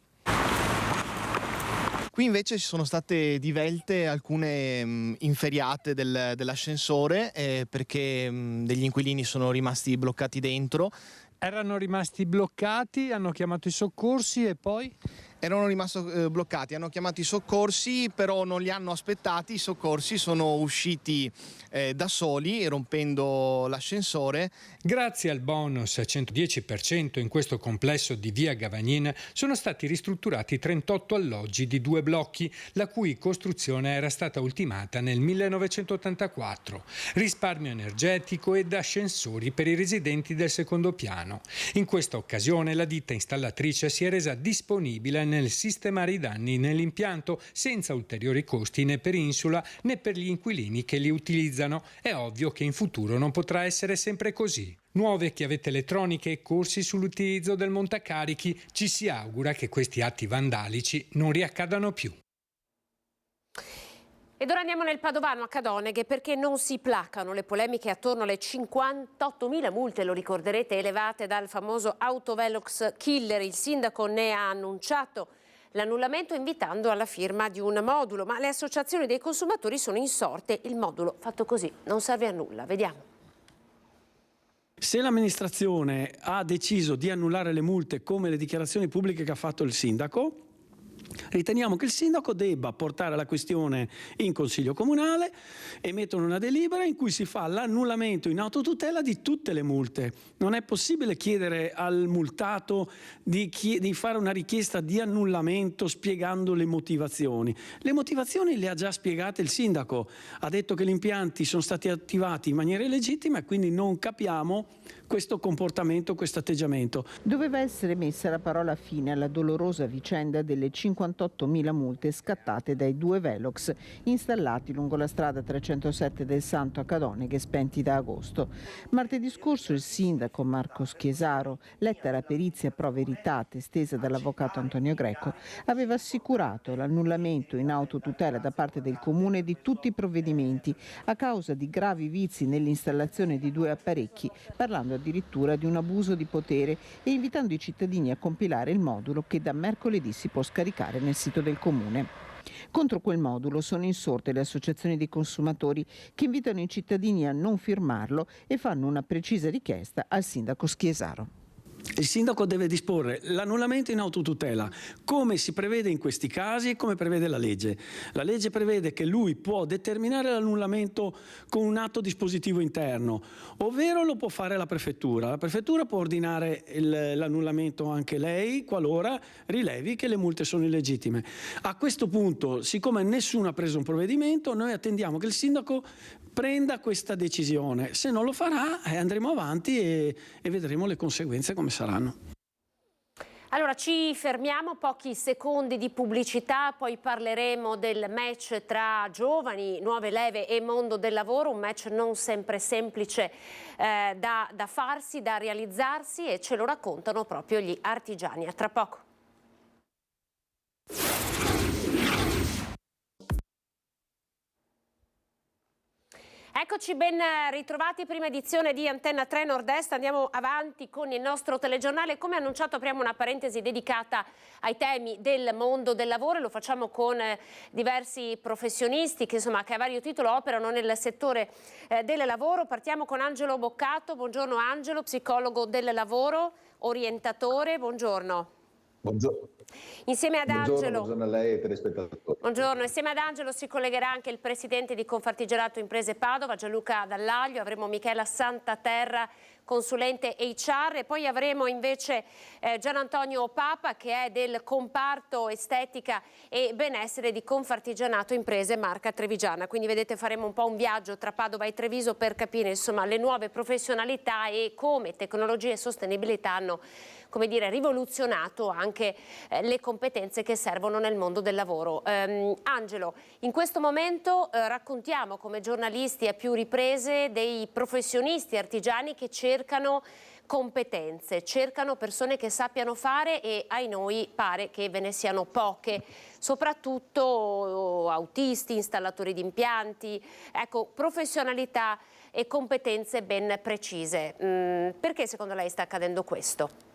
Qui invece ci sono state divelte, alcune inferiate dell'ascensore perché degli inquilini sono rimasti bloccati dentro. Erano rimasti bloccati, hanno chiamato i soccorsi e poi? Erano rimasti bloccati, hanno chiamato i soccorsi, però non li hanno aspettati, i soccorsi sono usciti da soli rompendo l'ascensore. Grazie al bonus 110% in questo complesso di via Gavagnin sono stati ristrutturati 38 alloggi di 2 blocchi, la cui costruzione era stata ultimata nel 1984. Risparmio energetico ed ascensori per i residenti del secondo piano. In questa occasione la ditta installatrice si è resa disponibile nel sistemare i danni nell'impianto senza ulteriori costi né per Insula né per gli inquilini che li utilizzano. È ovvio che in futuro non potrà essere sempre così. Nuove chiavette elettroniche e corsi sull'utilizzo del montacarichi. Ci si augura che questi atti vandalici non riaccadano più. Ed ora andiamo nel Padovano a Cadoneghe perché non si placano le polemiche attorno alle 58.000 multe, lo ricorderete, elevate dal famoso autovelox killer. Il sindaco ne ha annunciato l'annullamento invitando alla firma di un modulo, ma le associazioni dei consumatori sono insorte. Il modulo fatto così non serve a nulla. Vediamo. Se l'amministrazione ha deciso di annullare le multe come le dichiarazioni pubbliche che ha fatto il sindaco, riteniamo che il sindaco debba portare la questione in consiglio comunale, emettono una delibera in cui si fa l'annullamento in autotutela di tutte le multe. Non è possibile chiedere al multato di fare una richiesta di annullamento spiegando le motivazioni. Le motivazioni le ha già spiegate il sindaco, ha detto che gli impianti sono stati attivati in maniera illegittima e quindi non capiamo questo comportamento, questo atteggiamento. Doveva essere messa la parola fine alla dolorosa vicenda delle 58.000 68.000 multe scattate dai 2 Velox installati lungo la strada 307 del Santo a Cadoneghe, spenti da agosto. Martedì scorso il sindaco Marco Schiesaro, letta la perizia pro veritate stesa dall'avvocato Antonio Greco, aveva assicurato l'annullamento in autotutela da parte del Comune di tutti i provvedimenti a causa di gravi vizi nell'installazione di 2 apparecchi, parlando addirittura di un abuso di potere e invitando i cittadini a compilare il modulo che da mercoledì si può scaricare nel sito del Comune. Contro quel modulo sono insorte le associazioni dei consumatori che invitano i cittadini a non firmarlo e fanno una precisa richiesta al sindaco Schiesaro. Il sindaco deve disporre l'annullamento in autotutela, come si prevede in questi casi e come prevede la legge. La legge prevede che lui può determinare l'annullamento con un atto dispositivo interno, ovvero lo può fare la prefettura. La prefettura può ordinare l'annullamento anche lei, qualora rilevi che le multe sono illegittime. A questo punto, siccome nessuno ha preso un provvedimento, noi attendiamo che il sindaco prenda questa decisione. Se non lo farà, andremo avanti e vedremo le conseguenze come saranno. Allora ci fermiamo, pochi secondi di pubblicità, poi parleremo del match tra giovani, nuove leve e mondo del lavoro, un match non sempre semplice da farsi, da realizzarsi, e ce lo raccontano proprio gli artigiani. A tra poco. Eccoci ben ritrovati, prima edizione di Antenna 3 Nord-Est. Andiamo avanti con il nostro telegiornale. Come annunciato apriamo una parentesi dedicata ai temi del mondo del lavoro e lo facciamo con diversi professionisti che a vario titolo operano nel settore del lavoro. Partiamo con Angelo Boccato. Buongiorno Angelo, psicologo del lavoro, orientatore. Buongiorno. Buongiorno. Insieme ad Angelo, buongiorno a lei e ai telespettatori. Buongiorno, insieme ad Angelo si collegherà anche il presidente di Confartigianato Imprese Padova, Gianluca Dallaglio, avremo Michela Santaterra, consulente HR, e poi avremo invece Gian Antonio Papa, che è del comparto estetica e benessere di Confartigianato Imprese Marca Trevigiana. Quindi vedete, faremo un po' un viaggio tra Padova e Treviso per capire le nuove professionalità e come tecnologia e sostenibilità hanno rivoluzionato anche le competenze che servono nel mondo del lavoro. Angelo, in questo momento raccontiamo come giornalisti a più riprese dei professionisti artigiani che cercano competenze, cercano persone che sappiano fare e ai noi pare che ve ne siano poche, soprattutto autisti, installatori di impianti, ecco, professionalità e competenze ben precise. Perché secondo lei sta accadendo questo?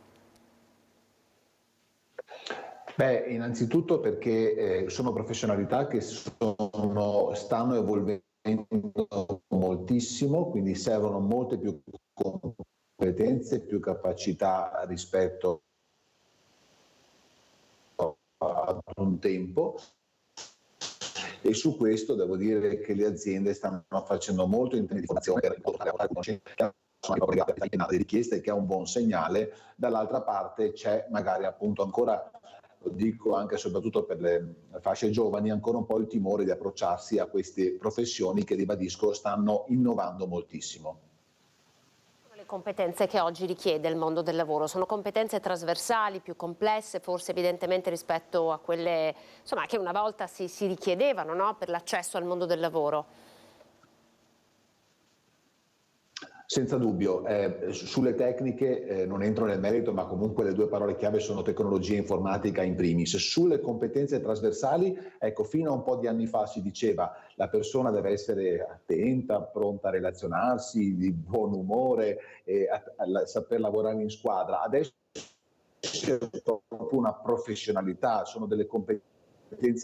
Beh, innanzitutto perché sono professionalità che stanno evolvendo moltissimo, quindi servono molte più competenze, più capacità rispetto ad un tempo, e su questo devo dire che le aziende stanno facendo molto in termini di formazione per portare a conoscenza che sono le richieste, che è un buon segnale. Dall'altra parte c'è magari appunto ancora, lo dico anche e soprattutto per le fasce giovani, ancora un po' il timore di approcciarsi a queste professioni che, ribadisco, stanno innovando moltissimo. Le competenze che oggi richiede il mondo del lavoro sono competenze trasversali, più complesse, forse evidentemente rispetto a quelle che una volta si richiedevano, no? Per l'accesso al mondo del lavoro. Senza dubbio, sulle tecniche non entro nel merito, ma comunque le due parole chiave sono tecnologia e informatica in primis. Sulle competenze trasversali, ecco, fino a un po' di anni fa si diceva la persona deve essere attenta, pronta a relazionarsi, di buon umore, saper lavorare in squadra. Adesso c'è proprio una professionalità, sono delle competenze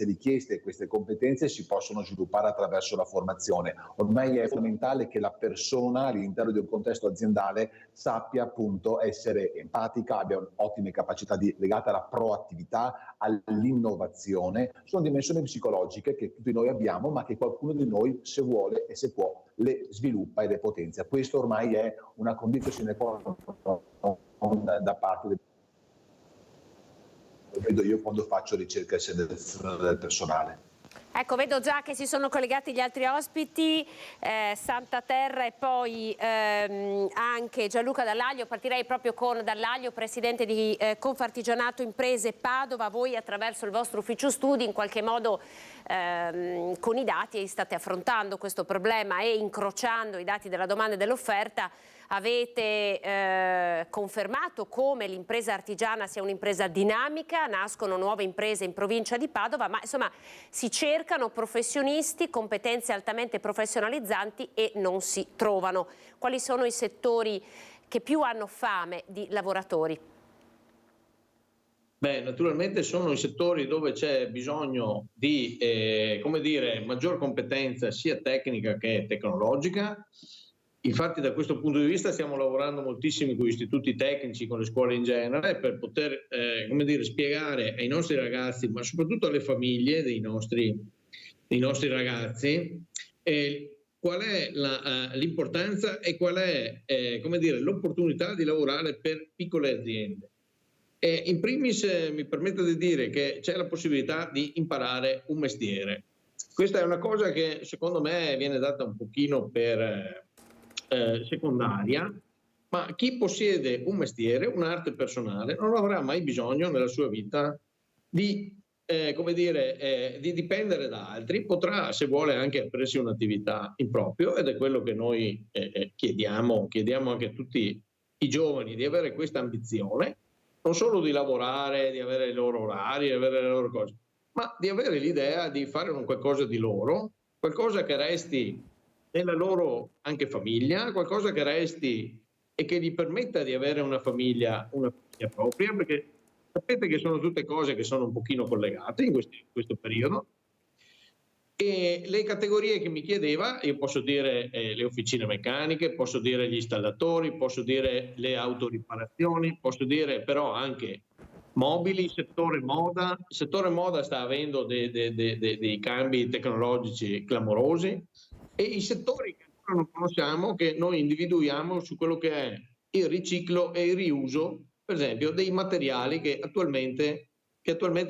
richieste, e queste competenze si possono sviluppare attraverso la formazione. Ormai è fondamentale che la persona all'interno di un contesto aziendale sappia appunto essere empatica, abbia ottime capacità legate alla proattività, all'innovazione. Sono dimensioni psicologiche che tutti noi abbiamo, ma che qualcuno di noi, se vuole e se può, le sviluppa e le potenzia. Questo ormai è una condizione da parte del vedo io quando faccio ricerca e selezione del personale. Ecco, vedo già che si sono collegati gli altri ospiti, Santa Terra e poi anche Gianluca Dallaglio. Partirei proprio con Dallaglio, presidente di Confartigianato Imprese Padova. Voi attraverso il vostro ufficio studi in qualche modo con i dati state affrontando questo problema e incrociando i dati della domanda e dell'offerta avete confermato come l'impresa artigiana sia un'impresa dinamica, nascono nuove imprese in provincia di Padova, ma insomma si cercano professionisti, competenze altamente professionalizzanti e non si trovano. Quali sono i settori che più hanno fame di lavoratori? Beh, naturalmente sono i settori dove c'è bisogno di come dire, maggior competenza sia tecnica che tecnologica. Infatti da questo punto di vista stiamo lavorando moltissimo con gli istituti tecnici, con le scuole in genere, per poter come dire, spiegare ai nostri ragazzi, ma soprattutto alle famiglie dei nostri ragazzi, qual è l'importanza e qual è come dire, l'opportunità di lavorare per piccole aziende. In primis mi permetto di dire che c'è la possibilità di imparare un mestiere. Questa è una cosa che secondo me viene data un pochino per secondaria, ma chi possiede un mestiere, un'arte personale, non avrà mai bisogno nella sua vita di, come dire, di dipendere da altri, potrà, se vuole, anche aprirsi un'attività in proprio, ed è quello che noi chiediamo anche a tutti i giovani, di avere questa ambizione, non solo di lavorare, di avere i loro orari, di avere le loro cose, ma di avere l'idea di fare un qualcosa di loro, qualcosa che resti nella loro anche famiglia, qualcosa che resti e che gli permetta di avere una famiglia propria, perché sapete che sono tutte cose che sono un pochino collegate in questo periodo. E le categorie che mi chiedeva, io posso dire le officine meccaniche, posso dire gli installatori, posso dire le autoriparazioni, posso dire però anche mobili, settore moda. Il settore moda sta avendo dei cambi tecnologici clamorosi, e i settori che ancora non conosciamo, che noi individuiamo su quello che è il riciclo e il riuso, per esempio, dei materiali che attualmente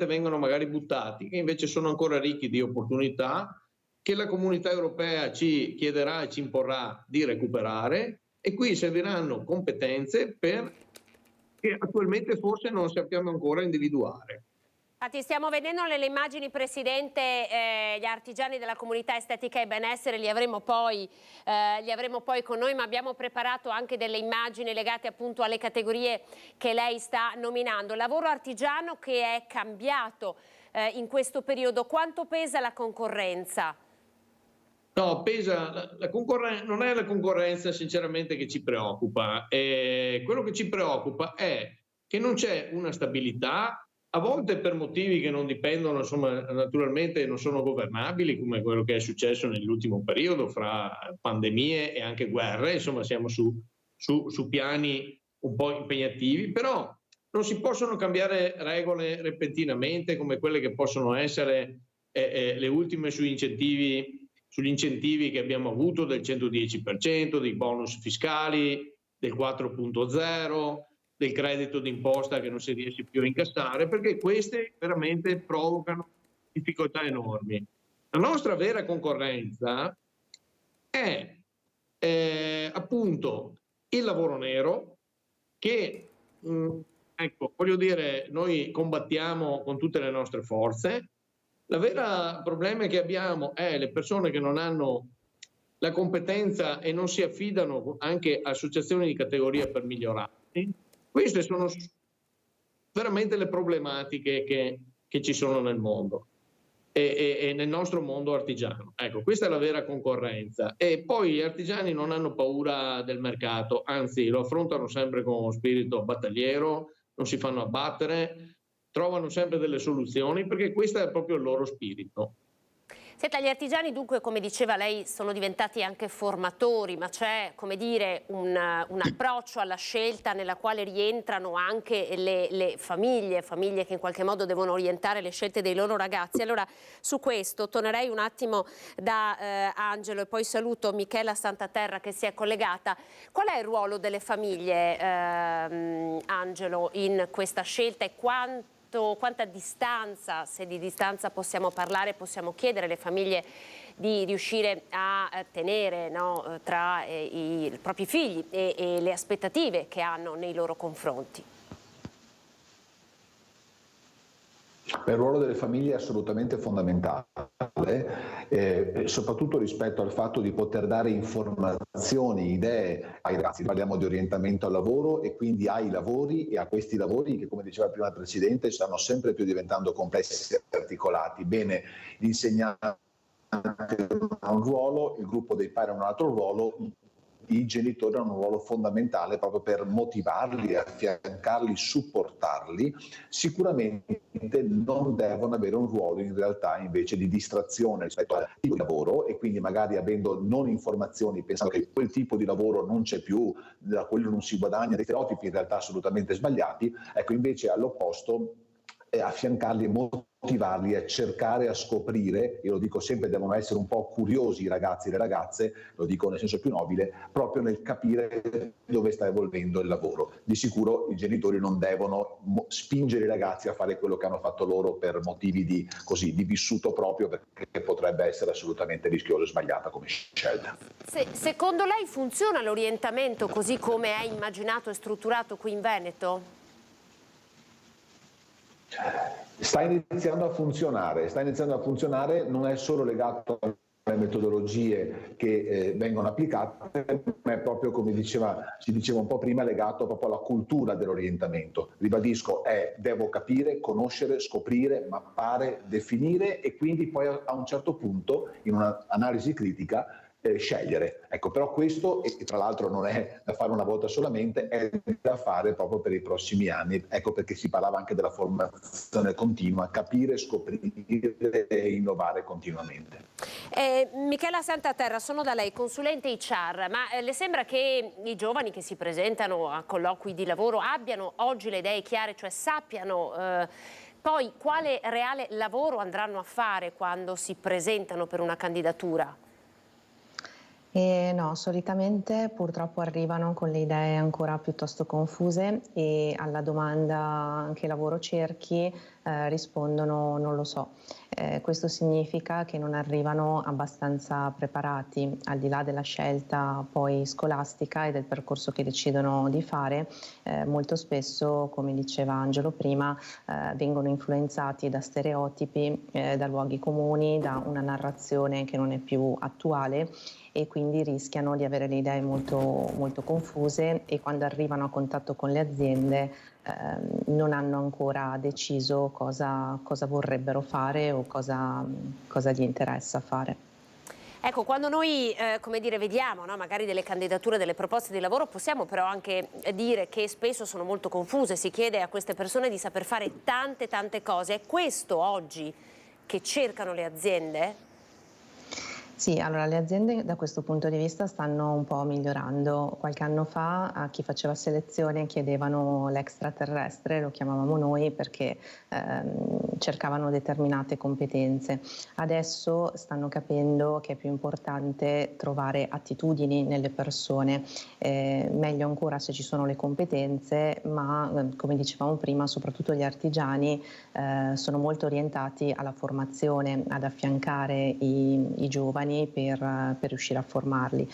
vengono magari buttati, che invece sono ancora ricchi di opportunità, che la comunità europea ci chiederà e ci imporrà di recuperare, e qui serviranno competenze che attualmente forse non sappiamo ancora individuare. Infatti stiamo vedendo nelle immagini, Presidente, gli artigiani della comunità estetica e benessere, li avremo poi con noi, ma abbiamo preparato anche delle immagini legate appunto alle categorie che lei sta nominando. Lavoro artigiano che è cambiato in questo periodo, quanto pesa la concorrenza? No, pesa la concorrenza, non è la concorrenza sinceramente che ci preoccupa, quello che ci preoccupa è che non c'è una stabilità, a volte per motivi che non dipendono, insomma, naturalmente non sono governabili, come quello che è successo nell'ultimo periodo fra pandemie e anche guerre, insomma siamo su piani un po' impegnativi, però non si possono cambiare regole repentinamente come quelle che possono essere le ultime sugli incentivi che abbiamo avuto del 110%, dei bonus fiscali, del 4.0, del credito d'imposta che non si riesce più a incassare, perché queste veramente provocano difficoltà enormi. La nostra vera concorrenza è appunto il lavoro nero, che ecco, voglio dire, noi combattiamo con tutte le nostre forze. Il vero problema che abbiamo è le persone che non hanno la competenza e non si affidano anche a associazioni di categoria per migliorarsi. Queste sono veramente le problematiche che ci sono nel mondo e nel nostro mondo artigiano. Ecco, questa è la vera concorrenza. E poi gli artigiani non hanno paura del mercato, anzi lo affrontano sempre con spirito battagliero, non si fanno abbattere, trovano sempre delle soluzioni, perché questo è proprio il loro spirito. Senta, gli artigiani dunque, come diceva lei, sono diventati anche formatori, ma c'è, come dire, un approccio alla scelta nella quale rientrano anche le famiglie che in qualche modo devono orientare le scelte dei loro ragazzi. Allora, su questo tornerei un attimo da Angelo e poi saluto Michela Santaterra che si è collegata. Qual è il ruolo delle famiglie, Angelo, in questa scelta e quanta distanza, se di distanza possiamo parlare, possiamo chiedere alle famiglie di riuscire a tenere, no, tra i propri figli e le aspettative che hanno nei loro confronti? Il ruolo delle famiglie è assolutamente fondamentale, soprattutto rispetto al fatto di poter dare informazioni, idee ai ragazzi. Parliamo di orientamento al lavoro e quindi ai lavori e a questi lavori che, come diceva prima il Presidente, stanno sempre più diventando complessi e articolati. Bene, l'insegnante ha un ruolo, il gruppo dei padri ha un altro ruolo, i genitori hanno un ruolo fondamentale proprio per motivarli, affiancarli, supportarli. Sicuramente non devono avere un ruolo in realtà invece di distrazione rispetto al tipo di lavoro, e quindi magari avendo non informazioni, pensando che quel tipo di lavoro non c'è più, da quello non si guadagna, dei stereotipi in realtà assolutamente sbagliati. Ecco, invece all'opposto affiancarli e motivarli a cercare, a scoprire, io lo dico sempre, devono essere un po' curiosi i ragazzi e le ragazze, lo dico nel senso più nobile, proprio nel capire dove sta evolvendo il lavoro. Di sicuro i genitori non devono spingere i ragazzi a fare quello che hanno fatto loro per motivi di vissuto proprio, perché potrebbe essere assolutamente rischioso e sbagliata come scelta. Secondo lei funziona l'orientamento così come è immaginato e strutturato qui in Veneto? Sta iniziando a funzionare, non è solo legato alle metodologie che vengono applicate, ma è proprio, come si diceva un po' prima, legato proprio alla cultura dell'orientamento. Ribadisco, devo capire, conoscere, scoprire, mappare, definire e quindi poi a un certo punto, in un'analisi critica, scegliere. Ecco, però questo, e tra l'altro non è da fare una volta solamente, è da fare proprio per i prossimi anni. Ecco perché si parlava anche della formazione continua, capire, scoprire e innovare continuamente. Michela Santaterra, sono da lei, consulente HR, ma le sembra che i giovani che si presentano a colloqui di lavoro abbiano oggi le idee chiare, cioè sappiano poi quale reale lavoro andranno a fare quando si presentano per una candidatura? No, solitamente purtroppo arrivano con le idee ancora piuttosto confuse e alla domanda che lavoro cerchi rispondono non lo so. Questo significa che non arrivano abbastanza preparati, al di là della scelta poi scolastica e del percorso che decidono di fare. Molto spesso, come diceva Angelo prima, vengono influenzati da stereotipi, da luoghi comuni, da una narrazione che non è più attuale, e quindi rischiano di avere le idee molto, molto confuse, e quando arrivano a contatto con le aziende non hanno ancora deciso cosa vorrebbero fare o cosa gli interessa fare. Ecco, quando noi vediamo, no, magari delle candidature, delle proposte di lavoro, possiamo però anche dire che spesso sono molto confuse, si chiede a queste persone di saper fare tante cose. È questo oggi che cercano le aziende? Sì, allora le aziende da questo punto di vista stanno un po' migliorando. Qualche anno fa a chi faceva selezione chiedevano l'extraterrestre, lo chiamavamo noi, perché cercavano determinate competenze. Adesso stanno capendo che è più importante trovare attitudini nelle persone, meglio ancora se ci sono le competenze, ma come dicevamo prima, soprattutto gli artigiani sono molto orientati alla formazione, ad affiancare i giovani per riuscire a formarli.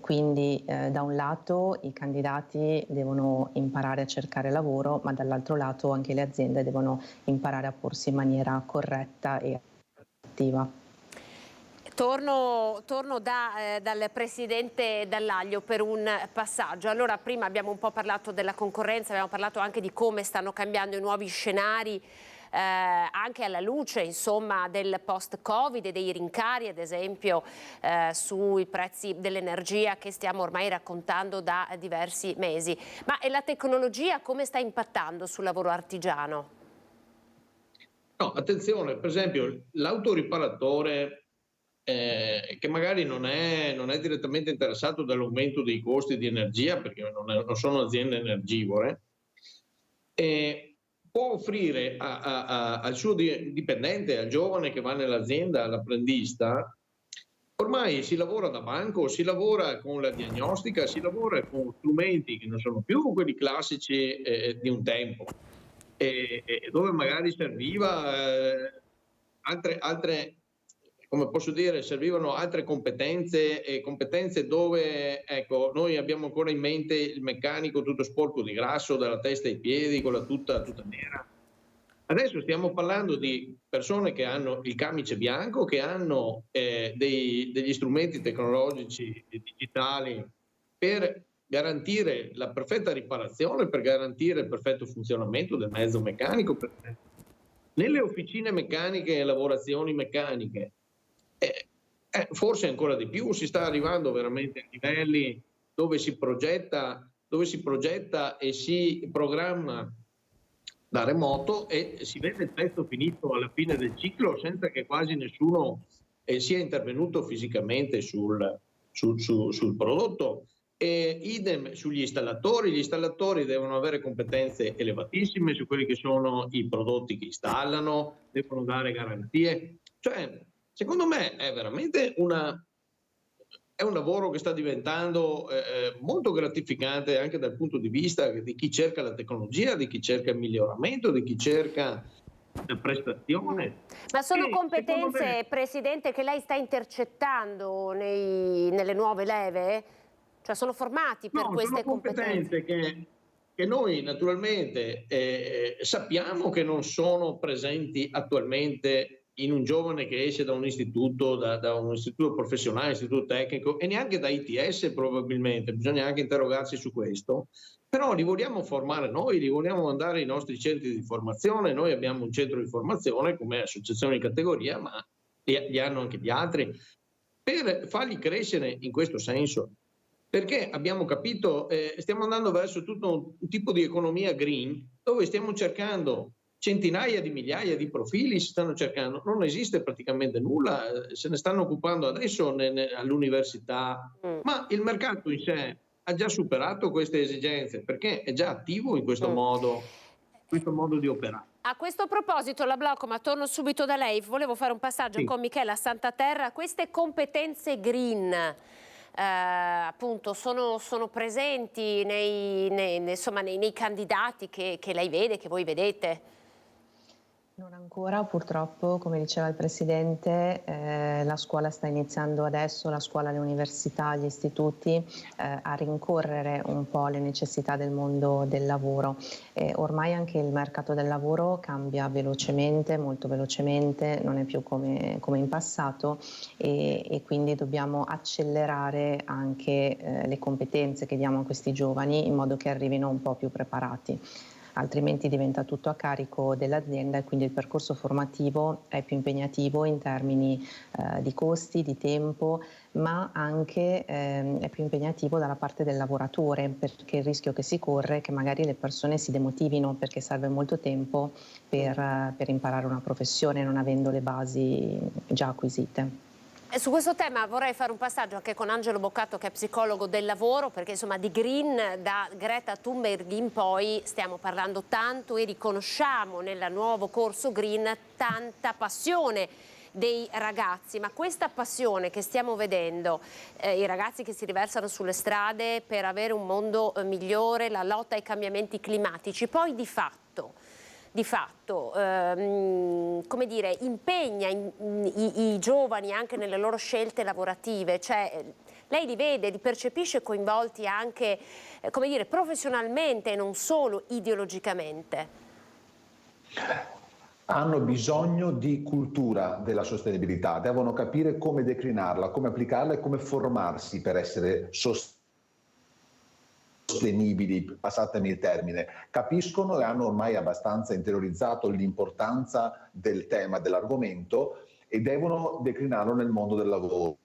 Quindi da un lato i candidati devono imparare a cercare lavoro, ma dall'altro lato anche le aziende devono imparare a porsi in maniera corretta e attiva. Torno dal Presidente Dallaglio per un passaggio. Allora, prima abbiamo un po' parlato della concorrenza, abbiamo parlato anche di come stanno cambiando i nuovi scenari, anche alla luce insomma del post-Covid e dei rincari ad esempio sui prezzi dell'energia che stiamo ormai raccontando da diversi mesi. Ma la tecnologia come sta impattando sul lavoro artigiano? No, attenzione, per esempio l'autoriparatore che magari non è direttamente interessato dall'aumento dei costi di energia, perché non sono aziende energivore, può offrire al suo dipendente, al giovane che va nell'azienda, all'apprendista, ormai si lavora da banco, si lavora con la diagnostica, si lavora con strumenti che non sono più quelli classici di un tempo. dove magari serviva altre, come posso dire, servivano altre competenze, dove, ecco, noi abbiamo ancora in mente il meccanico tutto sporco di grasso dalla testa ai piedi con la tuta nera. Adesso stiamo parlando di persone che hanno il camice bianco, che hanno degli strumenti tecnologici digitali per garantire la perfetta riparazione, per garantire il perfetto funzionamento del mezzo meccanico. Nelle officine meccaniche e lavorazioni meccaniche, forse ancora di più, si sta arrivando veramente a livelli dove si progetta e si programma da remoto e si vede il pezzo finito alla fine del ciclo senza che quasi nessuno sia intervenuto fisicamente sul prodotto. E idem sugli installatori. Gli installatori devono avere competenze elevatissime su quelli che sono i prodotti che installano, devono dare garanzie. Cioè, secondo me è veramente è un lavoro che sta diventando molto gratificante anche dal punto di vista di chi cerca la tecnologia, di chi cerca il miglioramento, di chi cerca la prestazione. Ma sono competenze, Presidente, che lei sta intercettando nelle nuove leve? Cioè sono formati per queste competenze? Che noi naturalmente sappiamo che non sono presenti attualmente in un giovane che esce da un istituto, da un istituto professionale, istituto tecnico, e neanche da ITS probabilmente, bisogna anche interrogarsi su questo, però li vogliamo formare noi, li vogliamo mandare ai nostri centri di formazione. Noi abbiamo un centro di formazione come associazione di categoria, ma li hanno anche gli altri, per farli crescere in questo senso. Perché abbiamo capito, stiamo andando verso tutto un tipo di economia green, dove stiamo cercando centinaia di migliaia di profili, si stanno cercando, non esiste praticamente nulla, se ne stanno occupando adesso all'università, ma il mercato in sé ha già superato queste esigenze, perché è già attivo in questo modo di operare. A questo proposito la blocco, ma torno subito da lei. Volevo fare un passaggio con Michela Santaterra. Queste competenze green appunto sono presenti nei candidati che lei vede, che voi vedete? Non ancora, purtroppo, come diceva il Presidente, la scuola sta iniziando adesso, la scuola, le università, gli istituti, a rincorrere un po' le necessità del mondo del lavoro. Ormai anche il mercato del lavoro cambia velocemente, molto velocemente, non è più come in passato e quindi dobbiamo accelerare anche le competenze che diamo a questi giovani in modo che arrivino un po' più preparati. Altrimenti diventa tutto a carico dell'azienda e quindi il percorso formativo è più impegnativo in termini di costi, di tempo, ma anche è più impegnativo dalla parte del lavoratore, perché il rischio che si corre è che magari le persone si demotivino perché serve molto tempo per imparare una professione non avendo le basi già acquisite. Su questo tema vorrei fare un passaggio anche con Angelo Boccato, che è psicologo del lavoro, perché insomma di green da Greta Thunberg in poi stiamo parlando tanto e riconosciamo nel nuovo corso green tanta passione dei ragazzi, ma questa passione che stiamo vedendo, i ragazzi che si riversano sulle strade per avere un mondo migliore, la lotta ai cambiamenti climatici, poi di fatto come dire, impegna i giovani anche nelle loro scelte lavorative, cioè lei li vede, li percepisce coinvolti anche, come dire, professionalmente e non solo ideologicamente? Hanno bisogno di cultura della sostenibilità, devono capire come declinarla, come applicarla e come formarsi per essere sostenibili, passatemi il termine. Capiscono e hanno ormai abbastanza interiorizzato l'importanza del tema, dell'argomento, e devono declinarlo nel mondo del lavoro.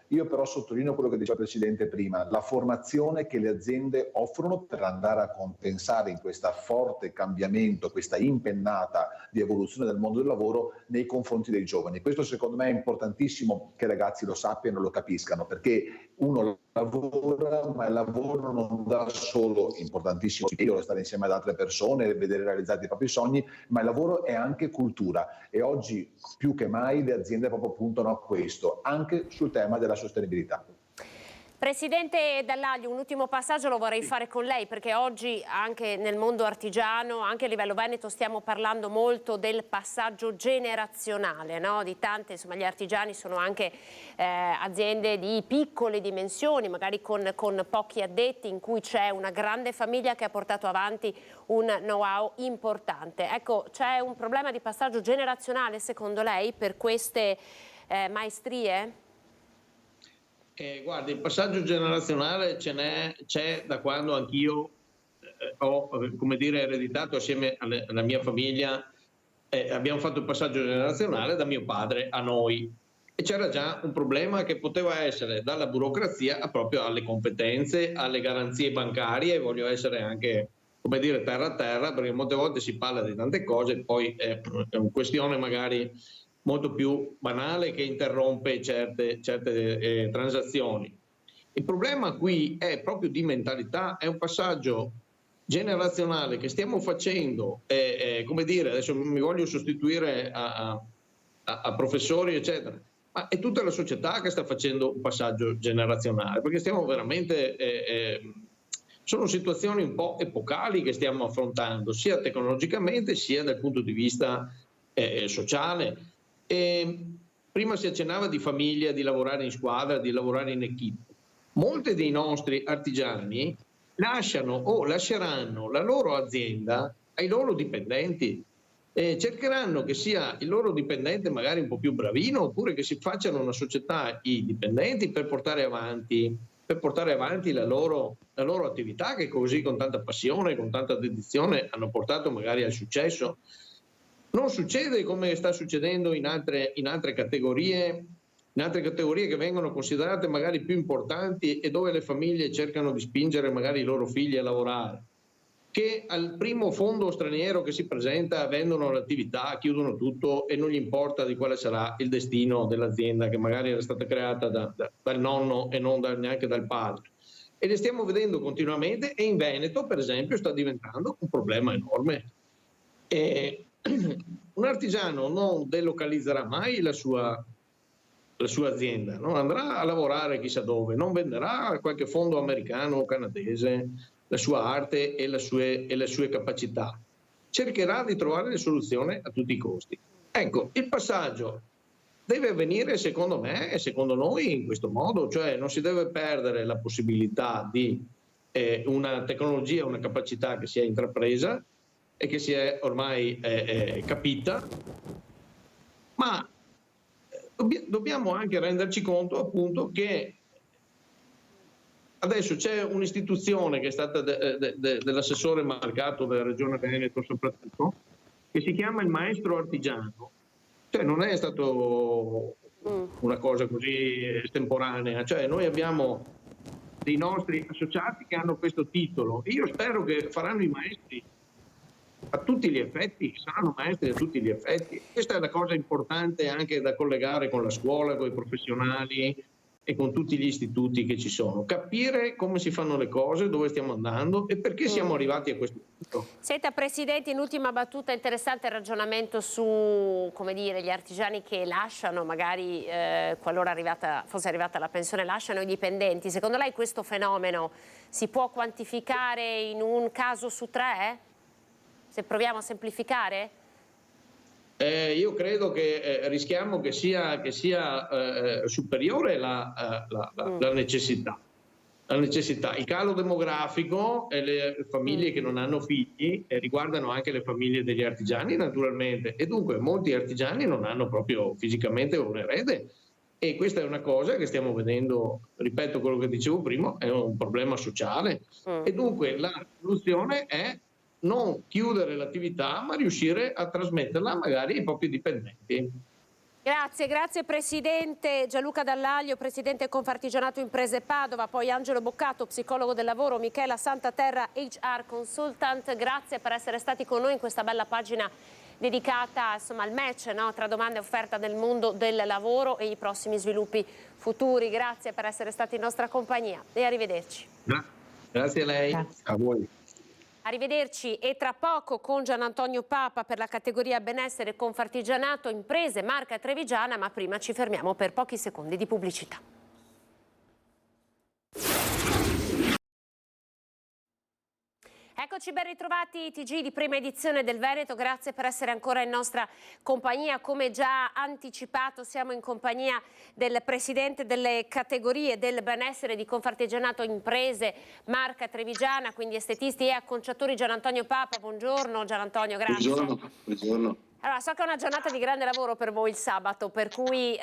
Io però sottolineo quello che diceva il Presidente prima, la formazione che le aziende offrono per andare a compensare in questo forte cambiamento, questa impennata di evoluzione del mondo del lavoro nei confronti dei giovani. Questo secondo me è importantissimo che i ragazzi lo sappiano e lo capiscano, perché uno lavora, ma il lavoro non da solo, importantissimo, stare insieme ad altre persone, vedere realizzati i propri sogni, ma il lavoro è anche cultura e oggi più che mai le aziende proprio puntano a questo, anche sul tema della sostenibilità. Presidente Dallaglio, un ultimo passaggio lo vorrei fare con lei, perché oggi anche nel mondo artigiano, anche a livello veneto, stiamo parlando molto del passaggio generazionale, no? Di tante, insomma, gli artigiani sono anche aziende di piccole dimensioni, magari con pochi addetti, in cui c'è una grande famiglia che ha portato avanti un know-how importante. Ecco, c'è un problema di passaggio generazionale secondo lei per queste maestrie? Guardi, il passaggio generazionale c'è da quando anch'io ho, come dire, ereditato assieme alla mia famiglia, abbiamo fatto il passaggio generazionale da mio padre a noi. E c'era già un problema che poteva essere dalla burocrazia proprio alle competenze, alle garanzie bancarie, voglio essere anche, come dire, terra a terra, perché molte volte si parla di tante cose, poi è una questione magari molto più banale che interrompe certe transazioni. Il problema qui è proprio di mentalità, è un passaggio generazionale che stiamo facendo, come dire, adesso mi voglio sostituire a professori eccetera, ma è tutta la società che sta facendo un passaggio generazionale, perché stiamo veramente, sono situazioni un po' epocali che stiamo affrontando, sia tecnologicamente sia dal punto di vista sociale. Prima si accennava di famiglia, di lavorare in squadra, di lavorare in equipe. Molti dei nostri artigiani lasciano o lasceranno la loro azienda ai loro dipendenti. Cercheranno che sia il loro dipendente magari un po' più bravino, oppure che si facciano una società i dipendenti per portare avanti la loro attività, che così con tanta passione, con tanta dedizione hanno portato magari al successo. Non succede come sta succedendo in altre categorie che vengono considerate magari più importanti e dove le famiglie cercano di spingere magari i loro figli a lavorare, che al primo fondo straniero che si presenta vendono l'attività, chiudono tutto e non gli importa di quale sarà il destino dell'azienda che magari era stata creata dal nonno e non neanche dal padre. E le stiamo vedendo continuamente, e in Veneto per esempio sta diventando un problema enorme. Un artigiano non delocalizzerà mai la sua azienda, non andrà a lavorare chissà dove, non venderà a qualche fondo americano o canadese la sua arte e le sue capacità. Cercherà di trovare le soluzioni a tutti i costi. Ecco, il passaggio deve avvenire secondo me e secondo noi in questo modo, cioè non si deve perdere la possibilità di una tecnologia, una capacità che sia intrapresa e che si è ormai capita, ma dobbiamo anche renderci conto appunto che adesso c'è un'istituzione che è stata dell'assessore Marcato della Regione Veneto soprattutto, che si chiama il maestro artigiano, cioè non è stato una cosa così estemporanea, cioè noi abbiamo dei nostri associati che hanno questo titolo, io spero che faranno i maestri a tutti gli effetti, saranno maestri a tutti gli effetti. Questa è la cosa importante anche da collegare con la scuola, con i professionali e con tutti gli istituti che ci sono. Capire come si fanno le cose, dove stiamo andando e perché siamo arrivati a questo punto. Senta Presidente, in ultima battuta, interessante il ragionamento su, come dire, gli artigiani che lasciano, magari qualora fosse arrivata la pensione, lasciano i dipendenti. Secondo lei questo fenomeno si può quantificare in un caso su 3? Se proviamo a semplificare? Io credo che rischiamo che sia superiore la necessità. Il calo demografico e le famiglie che non hanno figli riguardano anche le famiglie degli artigiani naturalmente, e dunque molti artigiani non hanno proprio fisicamente un erede, e questa è una cosa che stiamo vedendo, ripeto quello che dicevo prima, è un problema sociale e dunque la soluzione è non chiudere l'attività ma riuscire a trasmetterla magari ai propri dipendenti. Grazie Presidente. Gianluca Dallaglio, Presidente Confartigianato Imprese Padova, poi Angelo Boccato, psicologo del lavoro, Michela Santaterra, HR Consultant. Grazie per essere stati con noi in questa bella pagina dedicata insomma, al match, no? Tra domanda e offerta del mondo del lavoro e i prossimi sviluppi futuri. Grazie per essere stati in nostra compagnia e arrivederci. Grazie a lei. Grazie. A voi. Arrivederci, e tra poco con Gian Antonio Papa per la categoria benessere Confartigianato Imprese Marca Trevigiana, ma prima ci fermiamo per pochi secondi di pubblicità. Eccoci, ben ritrovati TG di prima edizione del Veneto, grazie per essere ancora in nostra compagnia. Come già anticipato siamo in compagnia del Presidente delle categorie del benessere di Confartigianato Imprese Marca Trevigiana, quindi estetisti e acconciatori. Gian Antonio Papa, buongiorno Gian Antonio, grazie. Buongiorno. Allora, so che è una giornata di grande lavoro per voi il sabato, per cui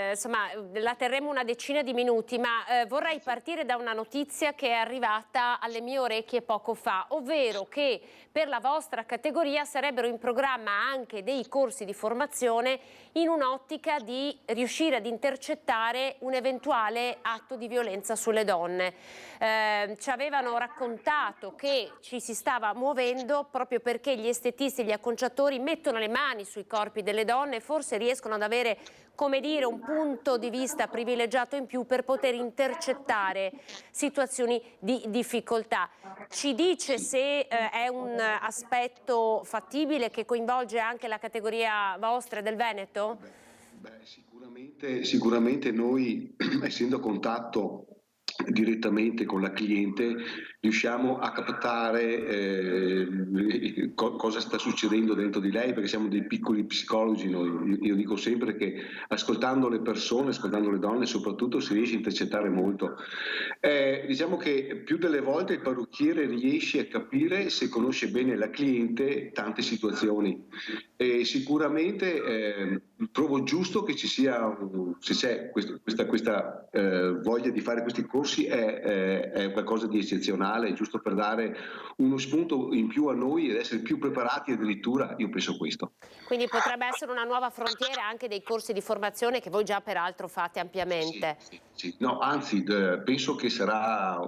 insomma la terremo una decina di minuti, ma vorrei partire da una notizia che è arrivata alle mie orecchie poco fa, ovvero che per la vostra categoria sarebbero in programma anche dei corsi di formazione in un'ottica di riuscire ad intercettare un eventuale atto di violenza sulle donne. Ci avevano raccontato che ci si stava muovendo proprio perché gli estetisti e gli acconciatori mettono le mani sui corpi delle donne e forse riescono ad avere, come dire, un punto di vista privilegiato in più per poter intercettare situazioni di difficoltà. Ci dice se è un aspetto fattibile che coinvolge anche la categoria vostra del Veneto? Sicuramente noi, essendo a contatto direttamente con la cliente, riusciamo a captare cosa sta succedendo dentro di lei, perché siamo dei piccoli psicologi noi. Io dico sempre che ascoltando le persone, ascoltando le donne soprattutto, si riesce a intercettare molto. Diciamo che più delle volte il parrucchiere riesce a capire, se conosce bene la cliente, tante situazioni. E sicuramente trovo giusto che ci sia, se c'è questa voglia di fare questi corsi, è qualcosa di eccezionale, giusto per dare uno spunto in più a noi ed essere più preparati, addirittura io penso questo. Quindi potrebbe essere una nuova frontiera anche dei corsi di formazione che voi già peraltro fate ampiamente. Sì. No, anzi, penso che sarà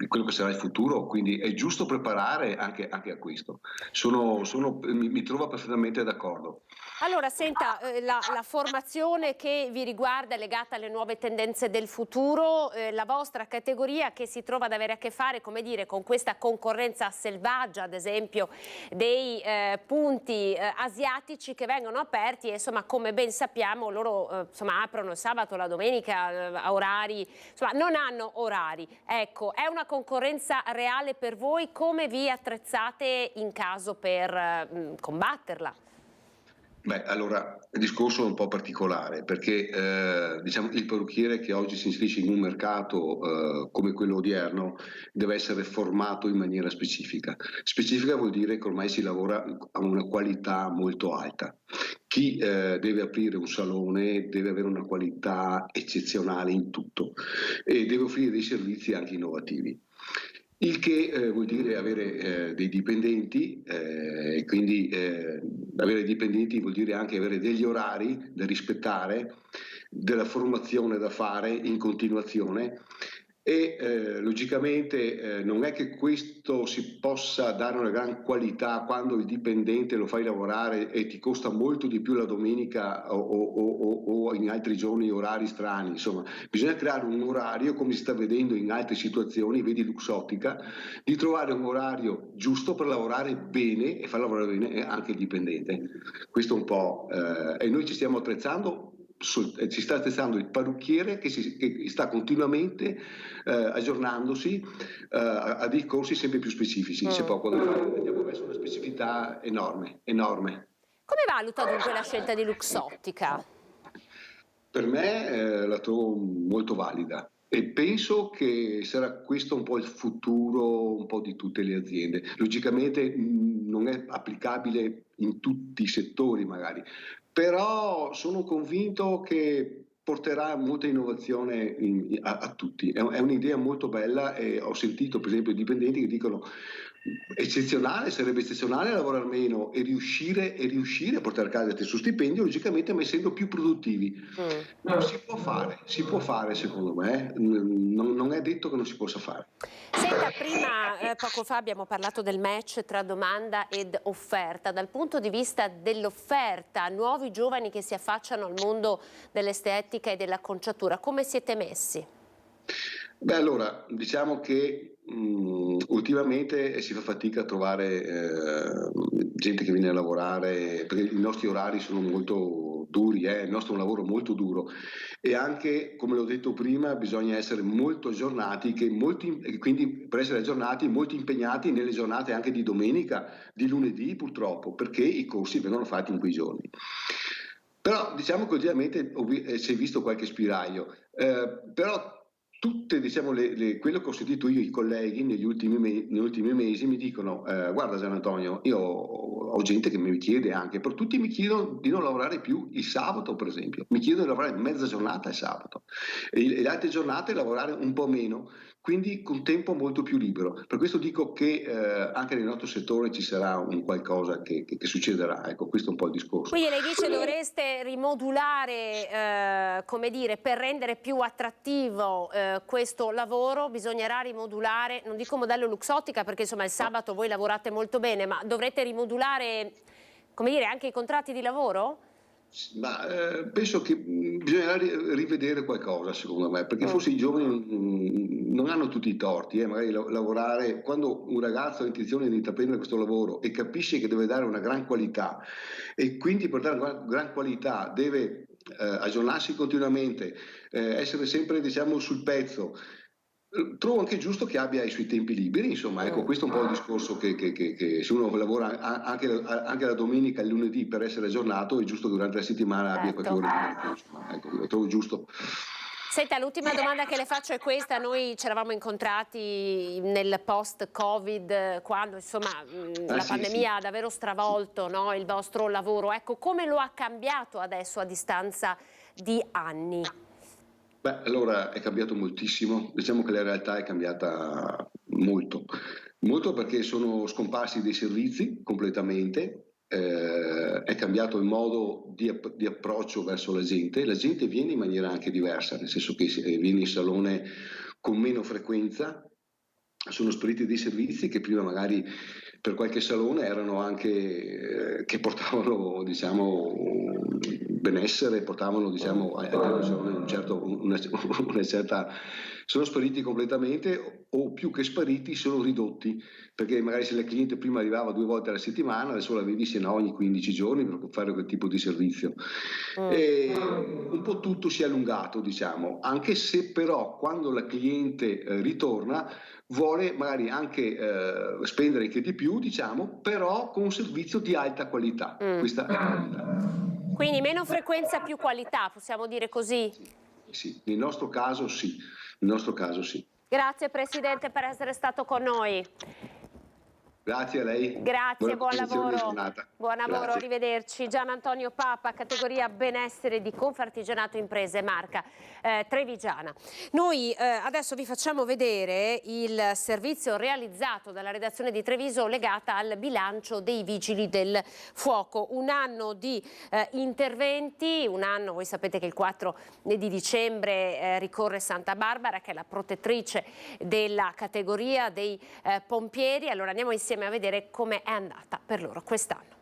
quello che sarà il futuro, quindi è giusto preparare anche a questo. Mi trovo perfettamente d'accordo. Allora, senta, la formazione che vi riguarda è legata alle nuove tendenze del futuro, la vostra categoria che si trova ad avere a che fare, come dire, con questa concorrenza selvaggia, ad esempio, dei punti asiatici che vengono aperti e, insomma, come ben sappiamo, loro aprono il sabato, la domenica, a orari, insomma, non hanno orari. Ecco, è una concorrenza reale per voi, come vi attrezzate in caso per combatterla? Beh, allora, il discorso è un po' particolare perché diciamo, il parrucchiere che oggi si inserisce in un mercato come quello odierno deve essere formato in maniera specifica. Specifica vuol dire che ormai si lavora a una qualità molto alta. Chi deve aprire un salone deve avere una qualità eccezionale in tutto e deve offrire dei servizi anche innovativi. Il che vuol dire avere dei dipendenti, quindi avere dipendenti vuol dire anche avere degli orari da rispettare, della formazione da fare in continuazione e logicamente non è che questo si possa dare una gran qualità quando il dipendente lo fai lavorare e ti costa molto di più la domenica o in altri giorni orari strani. Insomma, bisogna creare un orario, come si sta vedendo in altre situazioni, vedi Luxottica, di trovare un orario giusto per lavorare bene e far lavorare bene anche il dipendente. Questo un po', e noi ci stiamo attrezzando. Ci sta attrezzando il parrucchiere che sta continuamente aggiornandosi a dei corsi sempre più specifici. C'è poco da fare, andiamo verso una specificità enorme. Come valuta dunque la scelta di Luxottica? Per me la trovo molto valida e penso che sarà questo un po' il futuro un po' di tutte le aziende. Logicamente non è applicabile in tutti i settori magari, però sono convinto che porterà molta innovazione a tutti. È un'idea molto bella e ho sentito per esempio i dipendenti che dicono sarebbe eccezionale lavorare meno e riuscire a portare a casa il stesso stipendio, logicamente ma essendo più produttivi. No, si può fare secondo me, non è detto che non si possa fare. Senta, prima poco fa abbiamo parlato del match tra domanda ed offerta. Dal punto di vista dell'offerta, nuovi giovani che si affacciano al mondo dell'estetica e dell'acconciatura, come siete messi? Beh, allora, diciamo che ultimamente si fa fatica a trovare gente che viene a lavorare, perché i nostri orari sono molto duri, il nostro è un lavoro molto duro, e anche, come l'ho detto prima, bisogna essere molto aggiornati, quindi per essere aggiornati molto impegnati nelle giornate anche di domenica, di lunedì purtroppo, perché i corsi vengono fatti in quei giorni. Però diciamo che ultimamente si è visto qualche spiraglio, però tutte, diciamo, quello che ho sentito io, i colleghi negli ultimi mesi mi dicono: guarda Gian Antonio, io ho gente che mi chiede anche, però tutti mi chiedono di non lavorare più il sabato, per esempio, mi chiedono di lavorare mezza giornata il sabato e le altre giornate lavorare un po' meno, quindi con tempo molto più libero. Per questo dico che anche nel nostro settore ci sarà un qualcosa che succederà, ecco, questo è un po' il discorso. Quindi lei dice dovreste rimodulare, come dire, per rendere più attrattivo questo lavoro, bisognerà rimodulare, non dico modello Luxottica perché insomma il sabato voi lavorate molto bene, ma dovrete rimodulare, come dire, anche i contratti di lavoro? Ma penso che bisognerà rivedere qualcosa, secondo me, perché forse i giovani non hanno tutti i torti, magari lavorare, quando un ragazzo ha intenzione di intraprendere questo lavoro e capisce che deve dare una gran qualità e quindi per dare una gran qualità deve aggiornarsi continuamente, essere sempre, diciamo, sul pezzo. Trovo anche giusto che abbia i suoi tempi liberi, insomma, ecco, questo è un po' il discorso che se uno lavora anche la domenica e il lunedì per essere aggiornato, è giusto che durante la settimana abbia qualche ora di più, insomma, ecco, lo trovo giusto. Senta, l'ultima domanda che le faccio è questa: noi ci eravamo incontrati nel post-Covid, quando insomma la pandemia ha davvero stravolto, no, il vostro lavoro, ecco, come lo ha cambiato adesso a distanza di anni? Beh, allora è cambiato moltissimo, diciamo che la realtà è cambiata molto perché sono scomparsi dei servizi completamente, è cambiato il modo di approccio verso la gente viene in maniera anche diversa, nel senso che viene in salone con meno frequenza, sono spariti dei servizi che prima magari per qualche salone erano anche che portavano, diciamo, benessere, portavano, diciamo, una certa, sono spariti completamente, o più che spariti sono ridotti, perché magari se il cliente prima arrivava 2 volte alla settimana, adesso la vedi se no ogni 15 giorni per fare quel tipo di servizio. E un po' tutto si è allungato, diciamo, anche se però quando la cliente ritorna vuole magari anche spendere anche di più, diciamo, però con un servizio di alta qualità. Questa è la realtà. Quindi meno frequenza, più qualità, possiamo dire così? Sì, nel nostro caso sì, nel nostro caso sì. Grazie Presidente per essere stato con noi. Grazie a lei. Grazie, buon lavoro. Buon lavoro, Grazie. arrivederci. Gian Antonio Papa, categoria benessere di Confartigianato Imprese, marca trevigiana. Noi adesso vi facciamo vedere il servizio realizzato dalla redazione di Treviso legata al bilancio dei Vigili del Fuoco. Un anno di interventi, un anno, voi sapete che il 4 di dicembre ricorre Santa Barbara, che è la protettrice della categoria dei pompieri. Allora andiamo insieme a vedere come è andata per loro quest'anno.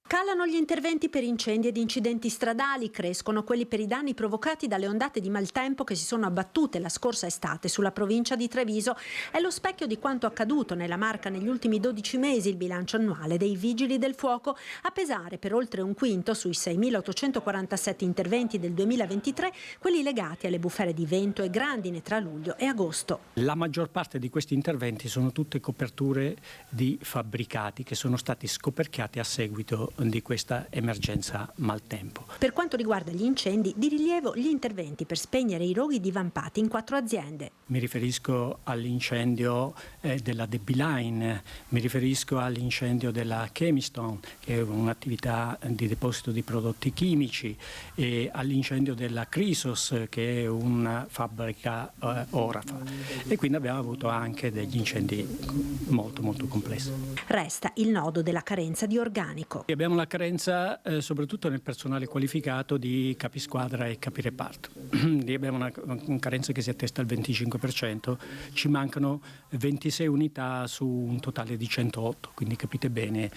Calano gli interventi per incendi ed incidenti stradali, crescono quelli per i danni provocati dalle ondate di maltempo che si sono abbattute la scorsa estate sulla provincia di Treviso. È lo specchio di quanto accaduto nella Marca negli ultimi 12 mesi il bilancio annuale dei Vigili del Fuoco, a pesare per oltre un quinto sui 6.847 interventi del 2023, quelli legati alle bufere di vento e grandine tra luglio e agosto. La maggior parte di questi interventi sono tutte coperture di fabbricati che sono stati scoperchiati a seguito di questa emergenza maltempo. Per quanto riguarda gli incendi, di rilievo gli interventi per spegnere i roghi divampati in 4 aziende. Mi riferisco all'incendio della Debiline, mi riferisco all'incendio della Chemistone, che è un'attività di deposito di prodotti chimici, e all'incendio della Chrysos, che è una fabbrica orafa. E quindi abbiamo avuto anche degli incendi molto complessi. Resta il nodo della carenza di organico. Abbiamo la carenza soprattutto nel personale qualificato di capisquadra e capireparto. Abbiamo una carenza che si attesta al 25%, ci mancano 26 unità su un totale di 108, quindi capite bene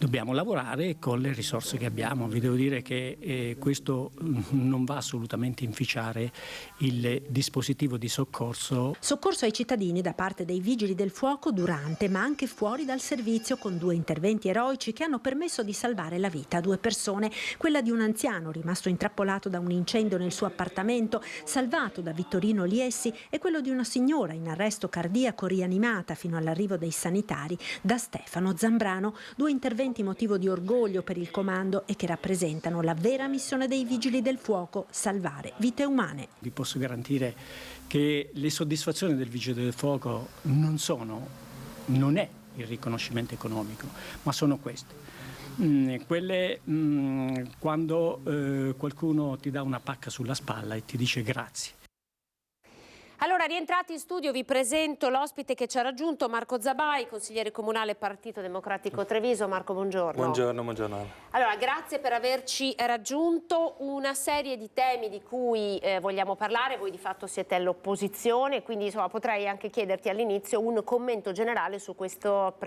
Dobbiamo lavorare con le risorse che abbiamo. Vi devo dire che questo non va assolutamente a inficiare il dispositivo di soccorso. Soccorso ai cittadini da parte dei vigili del fuoco durante ma anche fuori dal servizio, con 2 interventi eroici che hanno permesso di salvare la vita a 2 persone, quella di un anziano rimasto intrappolato da un incendio nel suo appartamento, salvato da Vittorino Liessi, e quello di una signora in arresto cardiaco rianimata fino all'arrivo dei sanitari da Stefano Zambrano. 2 interventi motivo di orgoglio per il comando e che rappresentano la vera missione dei vigili del fuoco: salvare vite umane. Vi posso garantire che le soddisfazioni del vigile del fuoco non è il riconoscimento economico, ma sono queste. Quelle quando qualcuno ti dà una pacca sulla spalla e ti dice grazie. Allora, rientrati in studio, vi presento l'ospite che ci ha raggiunto, Marco Zabai, consigliere comunale Partito Democratico Treviso. Marco, buongiorno. Buongiorno. Allora, grazie per averci raggiunto. Una serie di temi di cui vogliamo parlare. Voi di fatto siete all'opposizione, quindi insomma, potrei anche chiederti all'inizio un commento generale su questo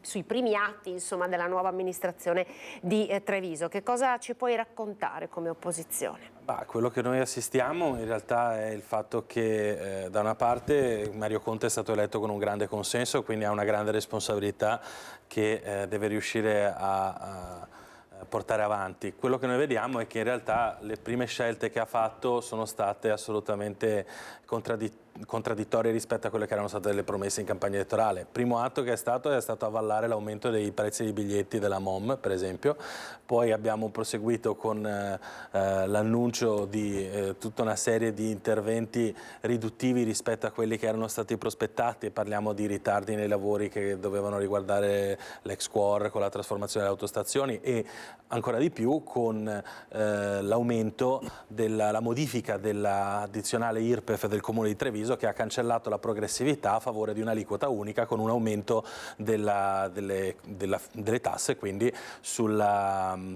sui primi atti, insomma, della nuova amministrazione di Treviso. Che cosa ci puoi raccontare come opposizione? Quello che noi assistiamo in realtà è il fatto che da una parte Mario Conte è stato eletto con un grande consenso, quindi ha una grande responsabilità che deve riuscire a portare avanti. Quello che noi vediamo è che in realtà le prime scelte che ha fatto sono state assolutamente contraddittorie rispetto a quelle che erano state le promesse in campagna elettorale. Primo atto che è stato avvallare l'aumento dei prezzi dei biglietti della MOM, per esempio. Poi abbiamo proseguito con l'annuncio di tutta una serie di interventi riduttivi rispetto a quelli che erano stati prospettati. Parliamo di ritardi nei lavori che dovevano riguardare l'ex Quor con la trasformazione delle autostazioni, e ancora di più con l'aumento la modifica dell'addizionale IRPEF del Comune di Treviso, che ha cancellato la progressività a favore di un'aliquota unica con un aumento delle tasse, quindi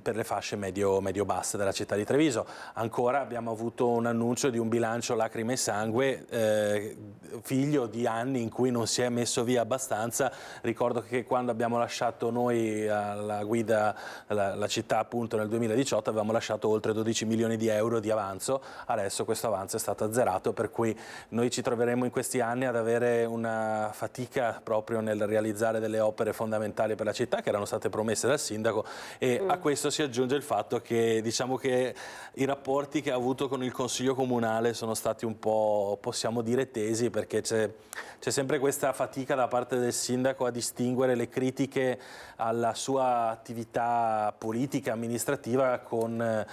per le fasce medio-basse della città di Treviso. Ancora abbiamo avuto un annuncio di un bilancio lacrime e sangue, figlio di anni in cui non si è messo via abbastanza. Ricordo che quando abbiamo lasciato noi alla guida la città appunto nel 2018 avevamo lasciato oltre 12 milioni di euro di avanzo. Adesso questo avanzo è stato azzerato, per cui noi ci troveremo in questi anni ad avere una fatica proprio nel realizzare delle opere fondamentali per la città che erano state promesse dal sindaco, e a questo si aggiunge il fatto che diciamo che i rapporti che ha avuto con il Consiglio Comunale sono stati un po', possiamo dire, tesi, perché c'è sempre questa fatica da parte del sindaco a distinguere le critiche alla sua attività politica, amministrativa, con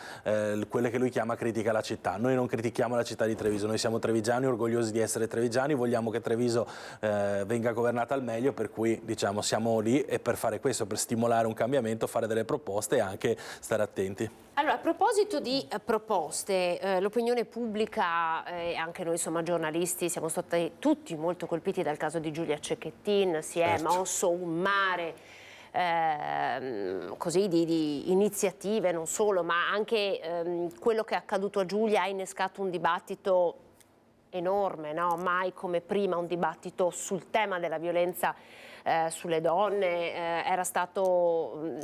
quelle che lui chiama critica alla città. Noi non critichiamo la città di Treviso, noi siamo trevigiani, orgogliosi di essere trevigiani, vogliamo che Treviso venga governata al meglio, per cui diciamo siamo lì e per fare questo, per stimolare un cambiamento, fare delle proposte e anche stare attenti. Allora, a proposito di proposte, l'opinione pubblica e anche noi insomma giornalisti siamo stati tutti molto colpiti dal caso di Giulia Cecchettin. Si è mosso un mare così di iniziative, non solo, ma anche quello che è accaduto a Giulia ha innescato un dibattito enorme, no? Mai come prima un dibattito sul tema della violenza sulle donne era stato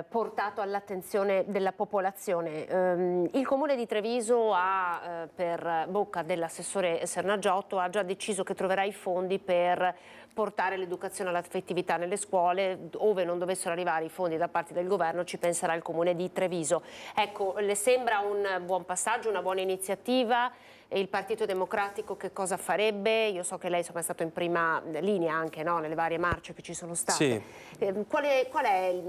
portato all'attenzione della popolazione. Il Comune di Treviso ha, per bocca dell'assessore Sernagiotto, ha già deciso che troverà i fondi per portare l'educazione all'affettività nelle scuole. Ove non dovessero arrivare i fondi da parte del governo ci penserà il Comune di Treviso. Ecco, le sembra un buon passaggio, una buona iniziativa? E il Partito Democratico che cosa farebbe? Io so che lei insomma, è stato in prima linea anche, no? Nelle varie marce che ci sono state. Sì. Qual è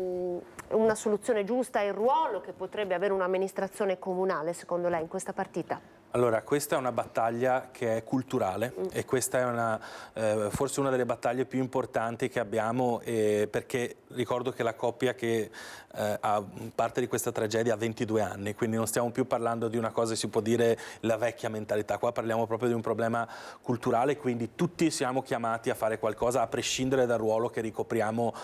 una soluzione giusta, il ruolo che potrebbe avere un'amministrazione comunale secondo lei in questa partita? Allora, questa è una battaglia che è culturale e questa è forse una delle battaglie più importanti che abbiamo, perché ricordo che la coppia che ha parte di questa tragedia ha 22 anni, quindi non stiamo più parlando di una cosa, si può dire, la vecchia mentalità, qua parliamo proprio di un problema culturale, quindi tutti siamo chiamati a fare qualcosa a prescindere dal ruolo che ricopriamo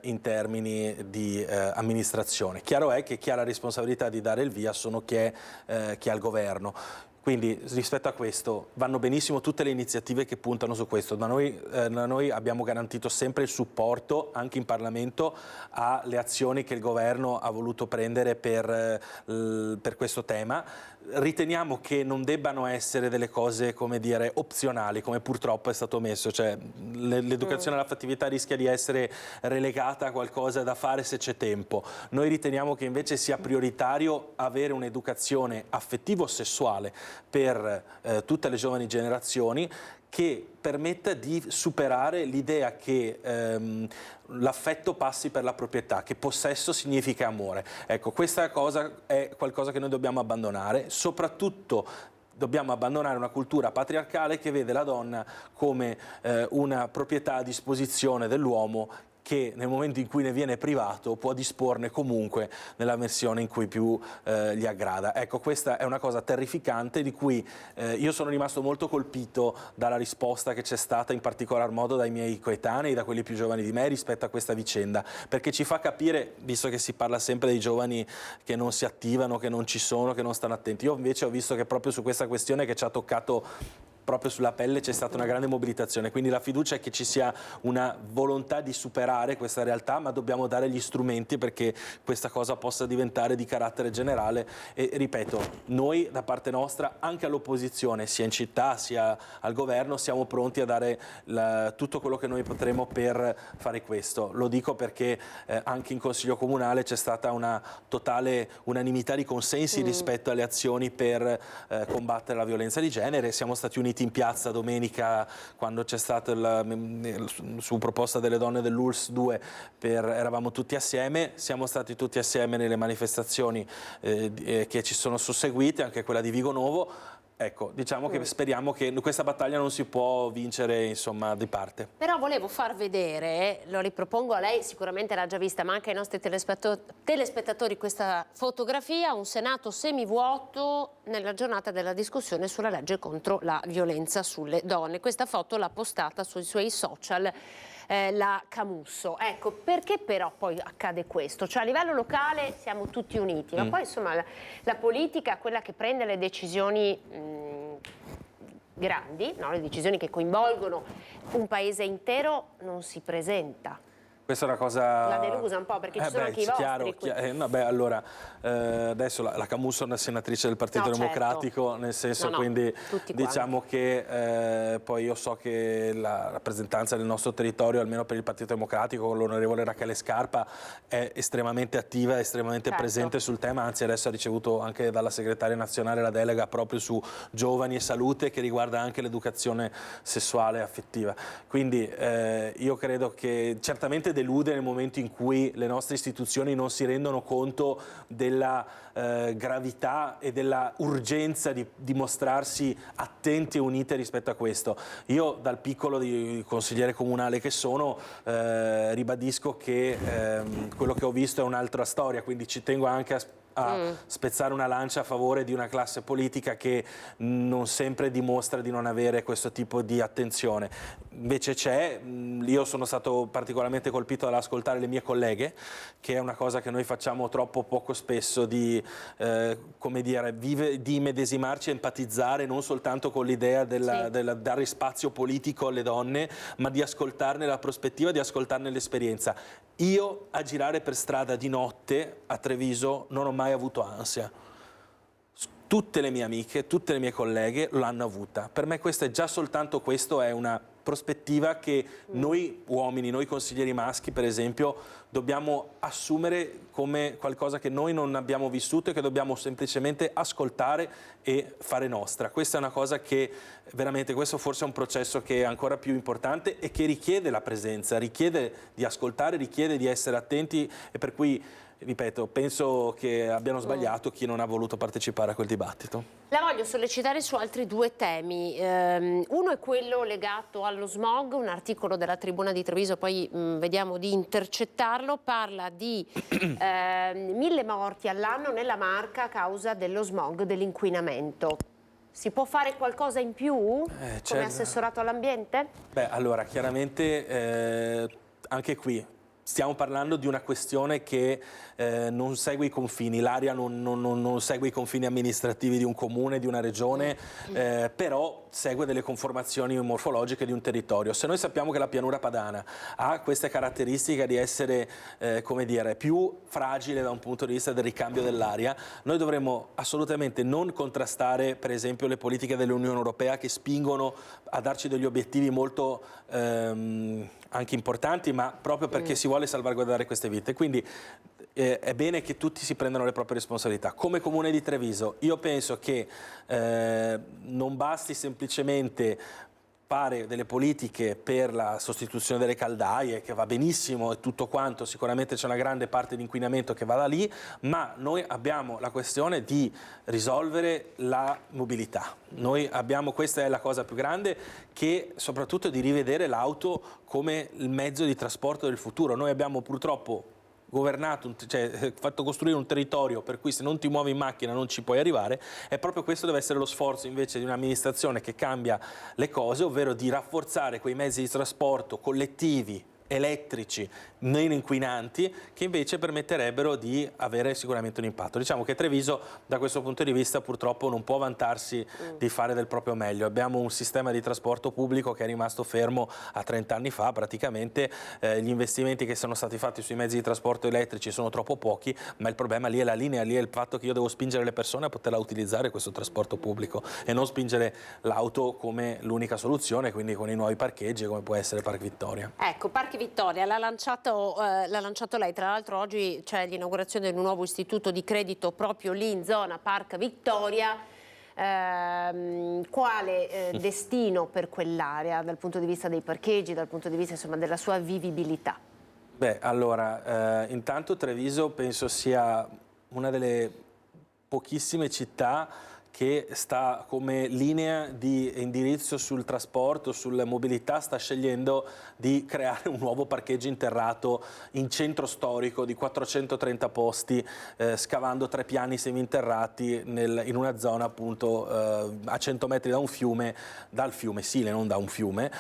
in termini di amministrazione. Chiaro è che chi ha la responsabilità di dare il via sono chi è al governo. Quindi rispetto a questo vanno benissimo tutte le iniziative che puntano su questo, ma noi abbiamo garantito sempre il supporto anche in Parlamento alle azioni che il governo ha voluto prendere per questo tema. Riteniamo che non debbano essere delle cose, come dire, opzionali, come purtroppo è stato messo, cioè l'educazione all'affettività rischia di essere relegata a qualcosa da fare se c'è tempo. Noi riteniamo che invece sia prioritario avere un'educazione affettivo-sessuale per tutte le giovani generazioni, che permetta di superare l'idea che l'affetto passi per la proprietà, che possesso significa amore. Ecco, questa cosa è qualcosa che noi dobbiamo abbandonare, soprattutto dobbiamo abbandonare una cultura patriarcale che vede la donna come una proprietà a disposizione dell'uomo, che nel momento in cui ne viene privato può disporne comunque nella versione in cui più gli aggrada. Ecco, questa è una cosa terrificante di cui io sono rimasto molto colpito dalla risposta che c'è stata in particolar modo dai miei coetanei, da quelli più giovani di me rispetto a questa vicenda, perché ci fa capire, visto che si parla sempre dei giovani che non si attivano, che non ci sono, che non stanno attenti, io invece ho visto che proprio su questa questione che ci ha toccato proprio sulla pelle c'è stata una grande mobilitazione, quindi la fiducia è che ci sia una volontà di superare questa realtà, ma dobbiamo dare gli strumenti perché questa cosa possa diventare di carattere generale e ripeto, noi da parte nostra, anche all'opposizione, sia in città sia al governo, siamo pronti a dare tutto quello che noi potremo per fare questo. Lo dico perché anche in Consiglio Comunale c'è stata una totale unanimità di consensi rispetto alle azioni per combattere la violenza di genere. Siamo stati uniti in piazza domenica quando c'è stato su proposta delle donne dell'ULSS 2 eravamo tutti assieme, siamo stati tutti assieme nelle manifestazioni che ci sono susseguite, anche quella di Vigo Novo. Ecco, diciamo che speriamo che questa battaglia non si può vincere, insomma, di parte. Però volevo far vedere, lo ripropongo a lei, sicuramente l'ha già vista, ma anche ai nostri telespettatori questa fotografia, un Senato semivuoto nella giornata della discussione sulla legge contro la violenza sulle donne. Questa foto l'ha postata sui suoi social la Camusso. Ecco, perché però poi accade questo? Cioè a livello locale siamo tutti uniti, ma poi insomma la politica, quella che prende le decisioni grandi, no? Le decisioni che coinvolgono un paese intero, non si presenta. Questa è una cosa... La delusa un po' perché ci sono anche i vostri. Allora, adesso la Camusso è una senatrice del Partito Democratico, certo. Nel senso, quindi diciamo che poi io so che la rappresentanza del nostro territorio, almeno per il Partito Democratico, con l'onorevole Rachele Scarpa, è estremamente attiva, estremamente presente sul tema, anzi adesso ha ricevuto anche dalla segretaria nazionale la delega proprio su giovani e salute, che riguarda anche l'educazione sessuale e affettiva. Quindi io credo che certamente delude nel momento in cui le nostre istituzioni non si rendono conto della gravità e della urgenza di mostrarsi attenti e unite rispetto a questo. Io dal piccolo di consigliere comunale che sono ribadisco che quello che ho visto è un'altra storia, quindi ci tengo anche a spezzare una lancia a favore di una classe politica che non sempre dimostra di non avere questo tipo di attenzione. Invece c'è, io sono stato particolarmente colpito dall'ascoltare le mie colleghe, che è una cosa che noi facciamo troppo poco spesso, di come dire, di medesimarci e empatizzare non soltanto con l'idea del dare spazio politico alle donne, ma di ascoltarne la prospettiva, di ascoltarne l'esperienza. Io a girare per strada di notte a Treviso non ho mai avuto ansia. Tutte le mie amiche, tutte le mie colleghe l'hanno avuta. Per me già soltanto questo è una prospettiva che noi uomini, noi consiglieri maschi per esempio, dobbiamo assumere come qualcosa che noi non abbiamo vissuto e che dobbiamo semplicemente ascoltare e fare nostra. Questa è una cosa che veramente, questo forse è un processo che è ancora più importante e che richiede la presenza, richiede di ascoltare, richiede di essere attenti, e per cui ripeto, penso che abbiano sbagliato chi non ha voluto partecipare a quel dibattito. La voglio sollecitare su altri due temi. Uno è quello legato allo smog, un articolo della Tribuna di Treviso, poi vediamo di intercettarlo, parla di 1000 morti all'anno nella Marca a causa dello smog, dell'inquinamento. Si può fare qualcosa in più come assessorato all'ambiente? Beh, allora, chiaramente anche qui stiamo parlando di una questione che non segue i confini, l'area non segue i confini amministrativi di un comune, di una regione, però segue delle conformazioni morfologiche di un territorio. Se noi sappiamo che la pianura padana ha queste caratteristiche di essere, come dire, più fragile da un punto di vista del ricambio dell'aria, noi dovremmo assolutamente non contrastare, per esempio, le politiche dell'Unione Europea che spingono a darci degli obiettivi molto anche importanti, ma proprio perché si vuole salvaguardare queste vite. Quindi è bene che tutti si prendano le proprie responsabilità. Come Comune di Treviso io penso che non basti semplicemente fare delle politiche per la sostituzione delle caldaie, che va benissimo e tutto quanto, sicuramente c'è una grande parte di inquinamento che va da lì, ma noi abbiamo la questione di risolvere la mobilità. Noi abbiamo, questa è la cosa più grande, che soprattutto di rivedere l'auto come il mezzo di trasporto del futuro. Noi abbiamo purtroppo governato, cioè fatto costruire un territorio per cui se non ti muovi in macchina non ci puoi arrivare, e proprio questo deve essere lo sforzo invece di un'amministrazione che cambia le cose, ovvero di rafforzare quei mezzi di trasporto collettivi, elettrici, meno inquinanti, che invece permetterebbero di avere sicuramente un impatto. Diciamo che Treviso da questo punto di vista purtroppo non può vantarsi di fare del proprio meglio. Abbiamo un sistema di trasporto pubblico che è rimasto fermo a 30 anni fa praticamente, gli investimenti che sono stati fatti sui mezzi di trasporto elettrici sono troppo pochi, ma il problema lì è la linea, lì è il fatto che io devo spingere le persone a poterla utilizzare questo trasporto pubblico e non spingere l'auto come l'unica soluzione, quindi con i nuovi parcheggi come può essere Park Vittoria. Ecco, Park Vittoria l'ha lanciato lei, tra l'altro oggi c'è l'inaugurazione di un nuovo istituto di credito proprio lì in zona Park Vittoria. Quale destino per quell'area dal punto di vista dei parcheggi, dal punto di vista insomma della sua vivibilità? Beh, allora, intanto Treviso penso sia una delle pochissime città che sta come linea di indirizzo sul trasporto, sulla mobilità, sta scegliendo di creare un nuovo parcheggio interrato in centro storico di 430 posti, scavando 3 piani seminterrati in una zona appunto a 100 metri da un fiume, dal fiume Sile, non da un fiume,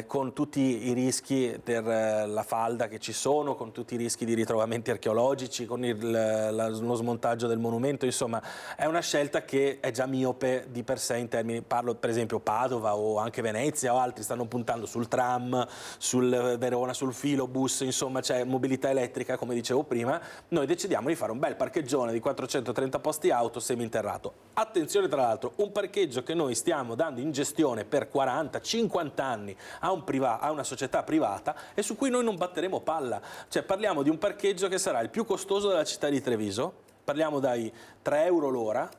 con tutti i rischi per la falda che ci sono, con tutti i rischi di ritrovamenti archeologici, con lo smontaggio del monumento. Insomma, è una scelta che è già miope di per sé in termini, parlo per esempio Padova o anche Venezia o altri stanno puntando sul tram, sul Verona, sul filobus, insomma c'è mobilità elettrica come dicevo prima. Noi decidiamo di fare un bel parcheggione di 430 posti auto seminterrato. Attenzione, tra l'altro, un parcheggio che noi stiamo dando in gestione per 40-50 anni a una società privata e su cui noi non batteremo palla. Cioè parliamo di un parcheggio che sarà il più costoso della città di Treviso, parliamo dai 3 euro l'ora.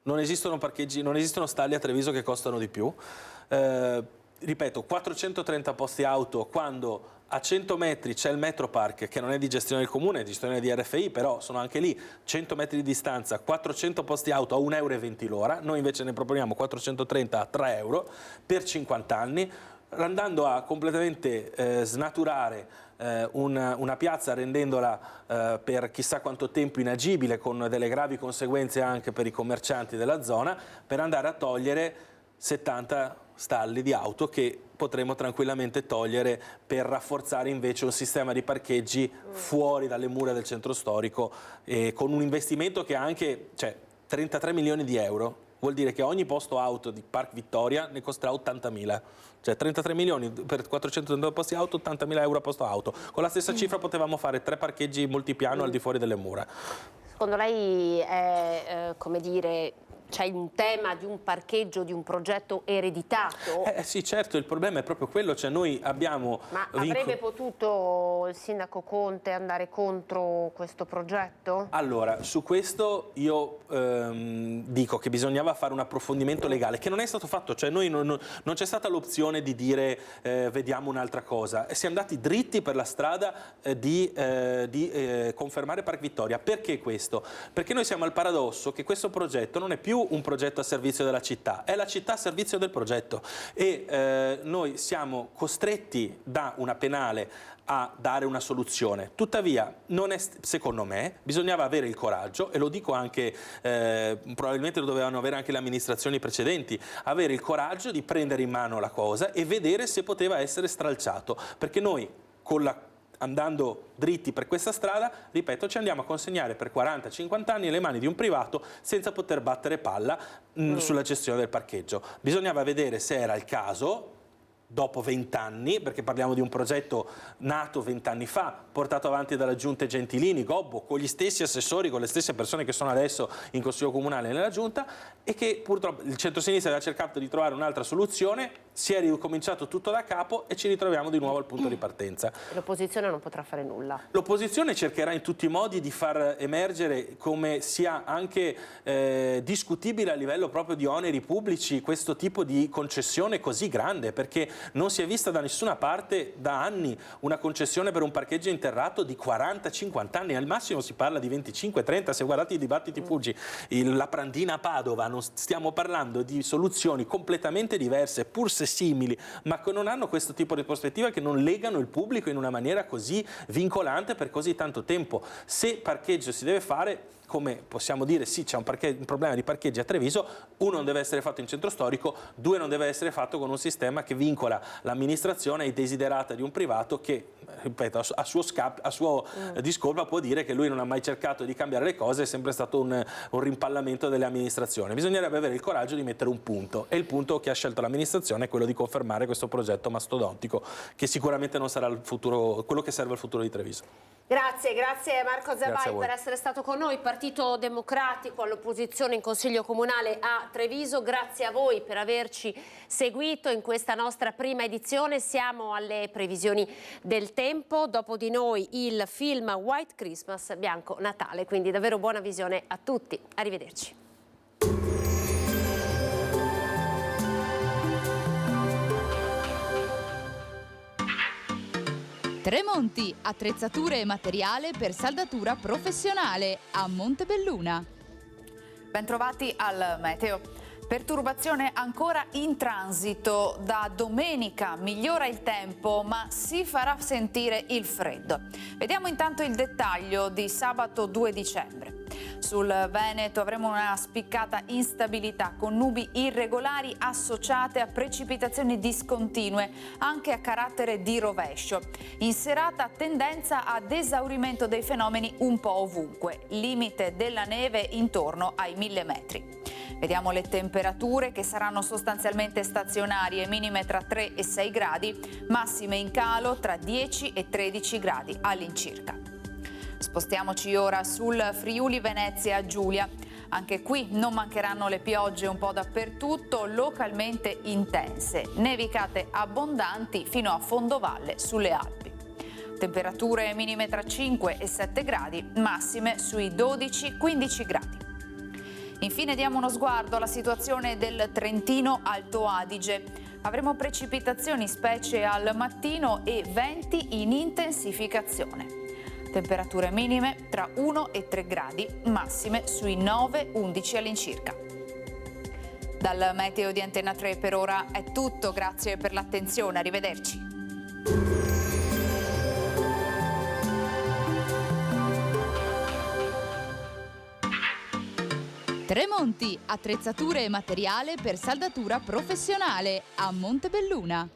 Non esistono parcheggi, non esistono stalli a Treviso che costano di più. Ripeto, 430 posti auto quando a 100 metri c'è il Metropark, che non è di gestione del comune, è di gestione di RFI, però sono anche lì 100 metri di distanza, 400 posti auto a 1,20 euro l'ora. Noi invece ne proponiamo 430 a 3 euro per 50 anni, andando a completamente snaturare una piazza, rendendola per chissà quanto tempo inagibile, con delle gravi conseguenze anche per i commercianti della zona, per andare a togliere 70 stalli di auto che potremo tranquillamente togliere per rafforzare invece un sistema di parcheggi fuori dalle mura del centro storico, con un investimento che ha anche 33 milioni di euro. Vuol dire che ogni posto auto di Park Vittoria ne costerà 80.000, cioè 33 milioni per 430 posti auto, 80.000 euro a posto auto. Con la stessa cifra potevamo fare 3 parcheggi multipiano al di fuori delle mura. Secondo lei è, come dire, c'è un tema di un parcheggio, di un progetto ereditato? Sì, certo, il problema è proprio quello, cioè noi abbiamo... Ma avrebbe potuto il sindaco Conte andare contro questo progetto? Allora, su questo io dico che bisognava fare un approfondimento legale, che non è stato fatto, cioè noi non c'è stata l'opzione di dire vediamo un'altra cosa, siamo andati dritti per la strada di confermare Park Vittoria. Perché questo? Perché noi siamo al paradosso che questo progetto non è più un progetto a servizio della città, è la città a servizio del progetto e noi siamo costretti da una penale a dare una soluzione. Tuttavia, non è, secondo me, bisognava avere il coraggio, e lo dico anche, probabilmente lo dovevano avere anche le amministrazioni precedenti, avere il coraggio di prendere in mano la cosa e vedere se poteva essere stralciato, perché noi con la andando dritti per questa strada, ripeto, ci andiamo a consegnare per 40-50 anni le mani di un privato senza poter battere palla sulla gestione del parcheggio. Bisognava vedere se era il caso, dopo 20 anni, perché parliamo di un progetto nato 20 anni fa, portato avanti dalla Giunta Gentilini, Gobbo, con gli stessi assessori, con le stesse persone che sono adesso in Consiglio Comunale e nella Giunta, e che purtroppo il centro-sinistra aveva cercato di trovare un'altra soluzione, si è ricominciato tutto da capo e ci ritroviamo di nuovo al punto di partenza. L'opposizione non potrà fare nulla. L'opposizione cercherà in tutti i modi di far emergere come sia anche discutibile a livello proprio di oneri pubblici questo tipo di concessione così grande, perché non si è vista da nessuna parte da anni una concessione per un parcheggio interrato di 40-50 anni, al massimo si parla di 25-30, se guardate i dibattiti pubblici, la Prandina a Padova, non stiamo parlando di soluzioni completamente diverse, pur se simili, ma che non hanno questo tipo di prospettiva, che non legano il pubblico in una maniera così vincolante per così tanto tempo. Se parcheggio si deve fare, come possiamo dire, sì, c'è un problema di parcheggi a Treviso, uno non deve essere fatto in centro storico, due non deve essere fatto con un sistema che vincola l'amministrazione ai desiderata di un privato che, ripeto, a suo discolpa può dire che lui non ha mai cercato di cambiare le cose, è sempre stato un rimpallamento delle amministrazioni. Bisognerebbe avere il coraggio di mettere un punto, e il punto che ha scelto l'amministrazione è quello di confermare questo progetto mastodontico, che sicuramente non sarà il futuro, quello che serve al futuro di Treviso. Grazie Marco Zabai per essere stato con noi. Partito Democratico all'opposizione in Consiglio Comunale a Treviso, grazie a voi per averci seguito in questa nostra prima edizione. Siamo alle previsioni del tempo, dopo di noi il film White Christmas, Bianco Natale, quindi davvero buona visione a tutti. Arrivederci. Tremonti, attrezzature e materiale per saldatura professionale a Montebelluna. Bentrovati al meteo. Perturbazione ancora in transito. Da domenica migliora il tempo, ma si farà sentire il freddo. Vediamo intanto il dettaglio di sabato 2 dicembre. Sul Veneto avremo una spiccata instabilità con nubi irregolari associate a precipitazioni discontinue, anche a carattere di rovescio. In serata tendenza ad esaurimento dei fenomeni un po' ovunque, limite della neve intorno ai 1000 metri. Vediamo le temperature, che saranno sostanzialmente stazionarie, minime tra 3 e 6 gradi, massime in calo tra 10 e 13 gradi all'incirca. Spostiamoci ora sul Friuli Venezia Giulia. Anche qui non mancheranno le piogge un po' dappertutto, localmente intense, nevicate abbondanti fino a fondovalle sulle Alpi. Temperature minime tra 5 e 7 gradi, massime sui 12-15 gradi. Infine diamo uno sguardo alla situazione del Trentino Alto Adige. Avremo precipitazioni specie al mattino e venti in intensificazione. Temperature minime tra 1 e 3 gradi, massime sui 9-11 all'incirca. Dal meteo di Antena 3 per ora è tutto, grazie per l'attenzione, arrivederci. Tremonti, attrezzature e materiale per saldatura professionale a Montebelluna.